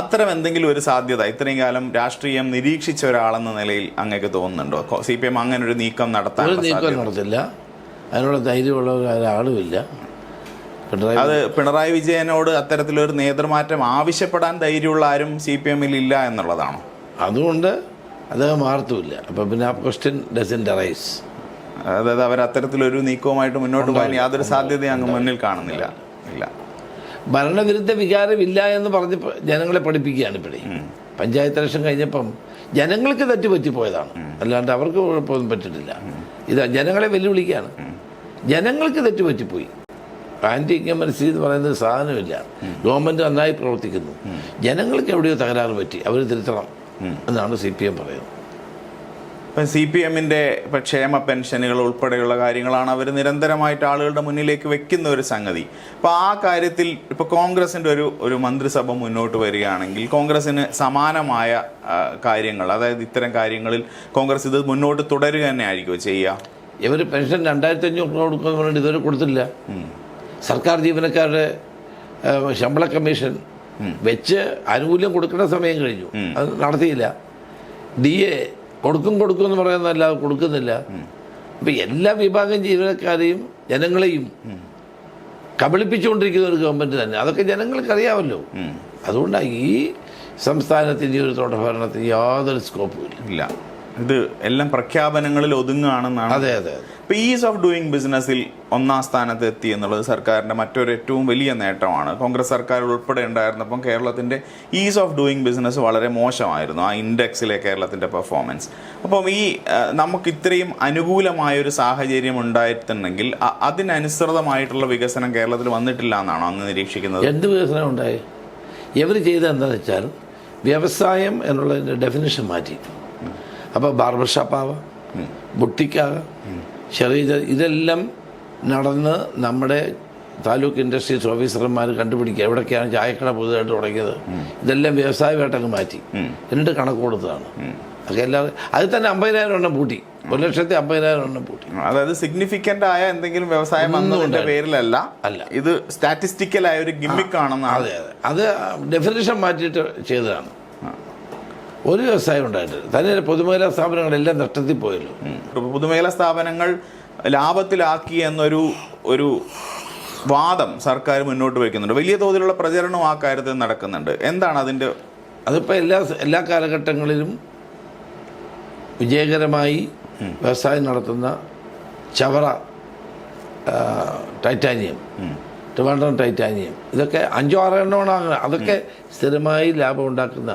Speaker 2: അത്തരം എന്തെങ്കിലും ഒരു സാധ്യത ഇത്രയും കാലം രാഷ്ട്രീയം നിരീക്ഷിച്ച ഒരാളെന്ന നിലയിൽ അങ്ങേക്ക് തോന്നുന്നുണ്ടോ? CPM അങ്ങനെ ഒരു നീക്കം
Speaker 1: നടത്തില്ല. അതിനുള്ള ധൈര്യമുള്ള ഒരാളുമില്ല.
Speaker 2: അത് പിണറായി വിജയനോട് അത്തരത്തിലൊരു നേതൃമാറ്റം ആവശ്യപ്പെടാൻ ധൈര്യമുള്ള ആരും CPM-ൽ ഇല്ല എന്നുള്ളതാണോ?
Speaker 1: അതുകൊണ്ട് അദ്ദേഹം മാർത്തുമില്ല. അപ്പം പിന്നെ ആ ക്വസ്റ്റ്യൻ ഡസൻറ്റ് അറൈസ്.
Speaker 2: അതായത് അവർ അത്തരത്തിലൊരു നീക്കവുമായിട്ട് മുന്നോട്ട് പോകാൻ യാതൊരു സാധ്യതയും അങ്ങ് മുന്നിൽ കാണുന്നില്ല. ഇല്ല,
Speaker 1: ഭരണവിരുദ്ധ വികാരമില്ല എന്ന് പറഞ്ഞ് ജനങ്ങളെ പഠിപ്പിക്കുകയാണ് ഇവിടെ. പഞ്ചായത്ത് ഇലക്ഷൻ കഴിഞ്ഞപ്പം ജനങ്ങൾക്ക് തെറ്റുപറ്റിപ്പോയതാണ്, അല്ലാണ്ട് അവർക്ക് കുഴപ്പമൊന്നും പറ്റിയിട്ടില്ല. ഇത് ജനങ്ങളെ വെല്ലുവിളിക്കുകയാണ്. ജനങ്ങൾക്ക് തെറ്റുപറ്റിപ്പോയി. ആൻറ്റി ഇൻകംബൻസി എന്ന് പറയുന്നത് സാധനമില്ല. ഗവൺമെൻറ് നന്നായി പ്രവർത്തിക്കുന്നു. ജനങ്ങൾക്ക് എവിടെയോ തകരാറ് പറ്റി, അവർ തിരുത്തണം എന്നാണ് CPM പറയുന്നത്.
Speaker 2: ഇപ്പം CPM-ൻ്റെ ഇപ്പം ക്ഷേമ പെൻഷനുകൾ ഉൾപ്പെടെയുള്ള കാര്യങ്ങളാണ് അവർ നിരന്തരമായിട്ട് ആളുകളുടെ മുന്നിലേക്ക് വെക്കുന്ന ഒരു സംഗതി. അപ്പോൾ ആ കാര്യത്തിൽ ഇപ്പോൾ കോൺഗ്രസിൻ്റെ ഒരു മന്ത്രിസഭ മുന്നോട്ട് വരികയാണെങ്കിൽ കോൺഗ്രസ്സിന് സമാനമായ കാര്യങ്ങൾ, അതായത് ഇത്തരം കാര്യങ്ങളിൽ കോൺഗ്രസ് ഇത് മുന്നോട്ട് തുടരുക തന്നെ ആയിരിക്കുമോ ചെയ്യുക?
Speaker 1: ഇവർ പെൻഷൻ 2500 കൊടുക്കുന്ന പറഞ്ഞിട്ട് ഇതുവരെ കൊടുത്തില്ല. സർക്കാർ ജീവനക്കാരുടെ ശമ്പള കമ്മീഷൻ വെച്ച് ആനുകൂല്യം കൊടുക്കേണ്ട സമയം കഴിഞ്ഞു, അത് നടത്തിയില്ല. DA കൊടുക്കും എന്ന് പറയുന്നതല്ലാതെ കൊടുക്കുന്നില്ല. അപ്പം എല്ലാ വിഭാഗം ജീവനക്കാരെയും ജനങ്ങളെയും കബളിപ്പിച്ചുകൊണ്ടിരിക്കുന്ന ഒരു ഗവൺമെൻറ് തന്നെ. അതൊക്കെ ജനങ്ങൾക്ക് അറിയാമല്ലോ. അതുകൊണ്ടാണ് ഈ സംസ്ഥാനത്തിൻ്റെ ഒരു തുടർഭരണത്തിന് യാതൊരു സ്കോപ്പും ഇല്ല.
Speaker 2: ഇത് എല്ലാം പ്രഖ്യാപനങ്ങളിൽ ഒതുങ്ങുകയാണെന്നാണ്.
Speaker 1: അതെ.
Speaker 2: ഇപ്പോൾ ഈസ് ഓഫ് ഡൂയിങ് ബിസിനസ്സിൽ 1ാം സ്ഥാനത്ത് എത്തി എന്നുള്ളത് സർക്കാരിൻ്റെ മറ്റൊരു ഏറ്റവും വലിയ നേട്ടമാണ്. കോൺഗ്രസ് സർക്കാർ ഉൾപ്പെടെ ഉണ്ടായിരുന്നപ്പം കേരളത്തിൻ്റെ ഈസ് ഓഫ് ഡൂയിങ് ബിസിനസ് വളരെ മോശമായിരുന്നു, ആ ഇൻഡെക്സിലെ കേരളത്തിൻ്റെ പെർഫോമൻസ്. അപ്പം ഈ നമുക്ക് ഇത്രയും അനുകൂലമായൊരു സാഹചര്യം ഉണ്ടായിട്ടുണ്ടെങ്കിൽ അതിനനുസൃതമായിട്ടുള്ള വികസനം കേരളത്തിൽ വന്നിട്ടില്ല എന്നാണോ അങ്ങ് നിരീക്ഷിക്കുന്നത്?
Speaker 1: എന്ത് വികസനം ഉണ്ടായി? ഇവർ ചെയ്തത് എന്താണെന്ന് വെച്ചാൽ വ്യവസായം എന്നുള്ളതിൻ്റെ ഡെഫിനിഷൻ മാറ്റി. അപ്പോൾ ബാർബർ ഷോപ്പാവാം, ബുട്ടിക്കാകാം, ചെറിയ ഇതെല്ലാം നടന്ന് നമ്മുടെ താലൂക്ക് ഇൻഡസ്ട്രീസ് ഓഫീസർമാർ കണ്ടുപിടിക്കുക എവിടേക്കാണ് ചായക്കട പുതുതായിട്ട് തുടങ്ങിയത്. ഇതെല്ലാം വ്യവസായമായിട്ടങ്ങ് മാറ്റി. എന്നിട്ട് കണക്ക് കൊടുത്തതാണ്. അതൊക്കെ എല്ലാവരും അതിൽ തന്നെ 50,000 എണ്ണം പൂട്ടി, 1,50,000 എണ്ണം പൂട്ടി.
Speaker 2: അതായത് സിഗ്നിഫിക്കന്റ് ആയ എന്തെങ്കിലും വ്യവസായം വന്നതിന്റെ പേരിലല്ല,
Speaker 1: അല്ല,
Speaker 2: ഇത് സ്റ്റാറ്റിസ്റ്റിക്കൽ ആയ ഒരു ഗിമ്മിക് ആണെന്നാണ്.
Speaker 1: അതെ അതെ, അത് ഡെഫിനിഷൻ മാറ്റിയിട്ട് ചെയ്തതാണ്. ഒരു വ്യവസായം ഉണ്ടായിട്ടില്ല. തന്നെ പൊതുമേഖലാ സ്ഥാപനങ്ങളെല്ലാം നഷ്ടത്തിൽ പോയല്ലോ.
Speaker 2: പൊതുമേഖലാ സ്ഥാപനങ്ങൾ ലാഭത്തിലാക്കി ഒരു വാദം സർക്കാർ മുന്നോട്ട് വയ്ക്കുന്നുണ്ട്. വലിയ തോതിലുള്ള പ്രചരണവും ആ കാര്യത്തിൽ നടക്കുന്നുണ്ട്. എന്താണ് അതിൻ്റെ?
Speaker 1: അതിപ്പോൾ എല്ലാ കാലഘട്ടങ്ങളിലും വിജയകരമായി വ്യവസായം നടത്തുന്ന ചവറ ടൈറ്റാനിയം, ട്രിവാൻഡ്രം ടൈറ്റാനിയം, ഇതൊക്കെ 5-6 എണ്ണമാണ്. അതൊക്കെ സ്ഥിരമായി ലാഭം ഉണ്ടാക്കുന്ന,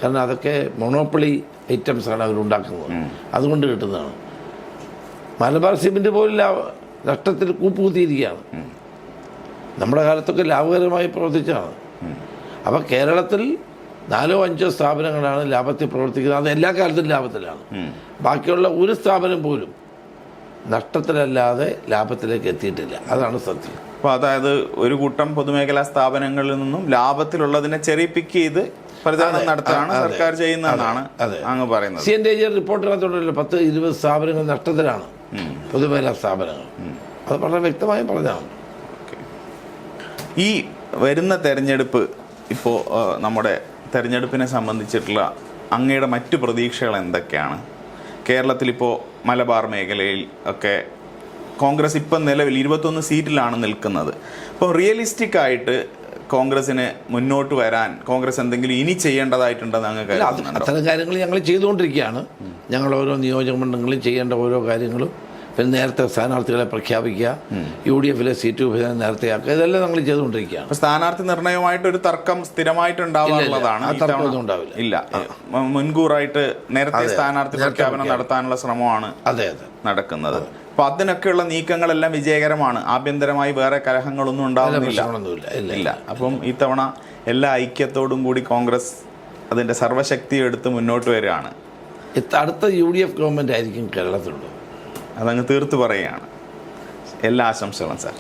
Speaker 1: കാരണം അതൊക്കെ മൊണോപ്പൊളി ഐറ്റംസാണ് അവരുണ്ടാക്കുന്നത്, അതുകൊണ്ട് കിട്ടുന്നതാണ്. മലബാർ സിമെൻറ്റ് പോലും നഷ്ടത്തിൽ കൂപ്പുകുത്തിയിരിക്കുകയാണ്. നമ്മുടെ കാലത്തൊക്കെ ലാഭകരമായി പ്രവർത്തിച്ചതാണ്. അപ്പോൾ കേരളത്തിൽ 4-5 സ്ഥാപനങ്ങളാണ് ലാഭത്തിൽ പ്രവർത്തിക്കുന്നത്. അത് എല്ലാ കാലത്തും ലാഭത്തിലാണ്. ബാക്കിയുള്ള ഒരു സ്ഥാപനം പോലും നഷ്ടത്തിലല്ലാതെ ലാഭത്തിലേക്ക് എത്തിയിട്ടില്ല. അതാണ് സത്യം.
Speaker 2: അപ്പോൾ അതായത് ഒരു കൂട്ടം പൊതുമേഖലാ സ്ഥാപനങ്ങളിൽ നിന്നും ലാഭത്തിലുള്ളതിനെ ചെറിയ പിക്ക് ചെയ്ത് പ്രചാരണം നടത്തുകയാണ് സർക്കാർ ചെയ്യുന്നതെന്നാണ് അങ്ങ് പറയുന്നത്.
Speaker 1: CNTG റിപ്പോർട്ടിനകത്തുണ്ടല്ലോ 10-20 സ്ഥാപനങ്ങൾ നഷ്ടത്തിലാണ്, പൊതുമേഖലാ സ്ഥാപനങ്ങൾ. അത് വളരെ വ്യക്തമായി പറഞ്ഞതാണ്.
Speaker 2: ഈ വരുന്ന തെരഞ്ഞെടുപ്പ്, ഇപ്പോൾ നമ്മുടെ തെരഞ്ഞെടുപ്പിനെ സംബന്ധിച്ചിട്ടുള്ള അങ്ങയുടെ മറ്റു പ്രതീക്ഷകൾ എന്തൊക്കെയാണ്? കേരളത്തിലിപ്പോൾ മലബാർ മേഖലയിൽ ഒക്കെ കോൺഗ്രസ് ഇപ്പം നിലവിൽ 21 സീറ്റിലാണ് നിൽക്കുന്നത്. അപ്പോൾ റിയലിസ്റ്റിക് ആയിട്ട് കോൺഗ്രസിന് മുന്നോട്ട് വരാൻ കോൺഗ്രസ് എന്തെങ്കിലും ഇനി ചെയ്യേണ്ടതായിട്ടുണ്ടെന്ന് അങ്ങ് കരുതുന്നുണ്ടോ?
Speaker 1: അത്തരം കാര്യങ്ങൾ ഞങ്ങൾ ചെയ്തുകൊണ്ടിരിക്കുകയാണ്. ഞങ്ങൾ ഓരോ നിയോജക മണ്ഡലങ്ങളിൽ ചെയ്യേണ്ട ഓരോ കാര്യങ്ങളും, പിന്നെ നേരത്തെ സ്ഥാനാർത്ഥികളെ പ്രഖ്യാപിക്കുക, UDF സീറ്റ് വിഭജനം നേരത്തെയാക്കുക, ഇതെല്ലാം ഞങ്ങൾ ചെയ്തുകൊണ്ടിരിക്കുകയാണ്.
Speaker 2: സ്ഥാനാർത്ഥി നിർണയമായിട്ട് ഒരു തർക്കം സ്ഥിരമായിട്ട് ഉണ്ടാവാറുള്ളതാണ്. ഇല്ല, മുൻകൂറായിട്ട് നേരത്തെ സ്ഥാനാർത്ഥി പ്രഖ്യാപനം നടത്താനുള്ള ശ്രമമാണ് നടക്കുന്നത്. അപ്പൊ അതിനൊക്കെയുള്ള നീക്കങ്ങളെല്ലാം വിജയകരമാണ്. ആഭ്യന്തരമായി വേറെ കലഹങ്ങളൊന്നും ഉണ്ടാവുന്നില്ല. അപ്പം ഇത്തവണ എല്ലാ ഐക്യത്തോടും കൂടി കോൺഗ്രസ് അതിന്റെ സർവ്വശക്തി എടുത്ത് മുന്നോട്ട് വരികയാണ്.
Speaker 1: അടുത്ത UDF ഗവൺമെന്റ് ആയിരിക്കും കേരളത്തിലുള്ളത്.
Speaker 2: അതങ്ങ് തീർത്ത് പറയുകയാണ്. എല്ലാ ആശംസകളും സാർ.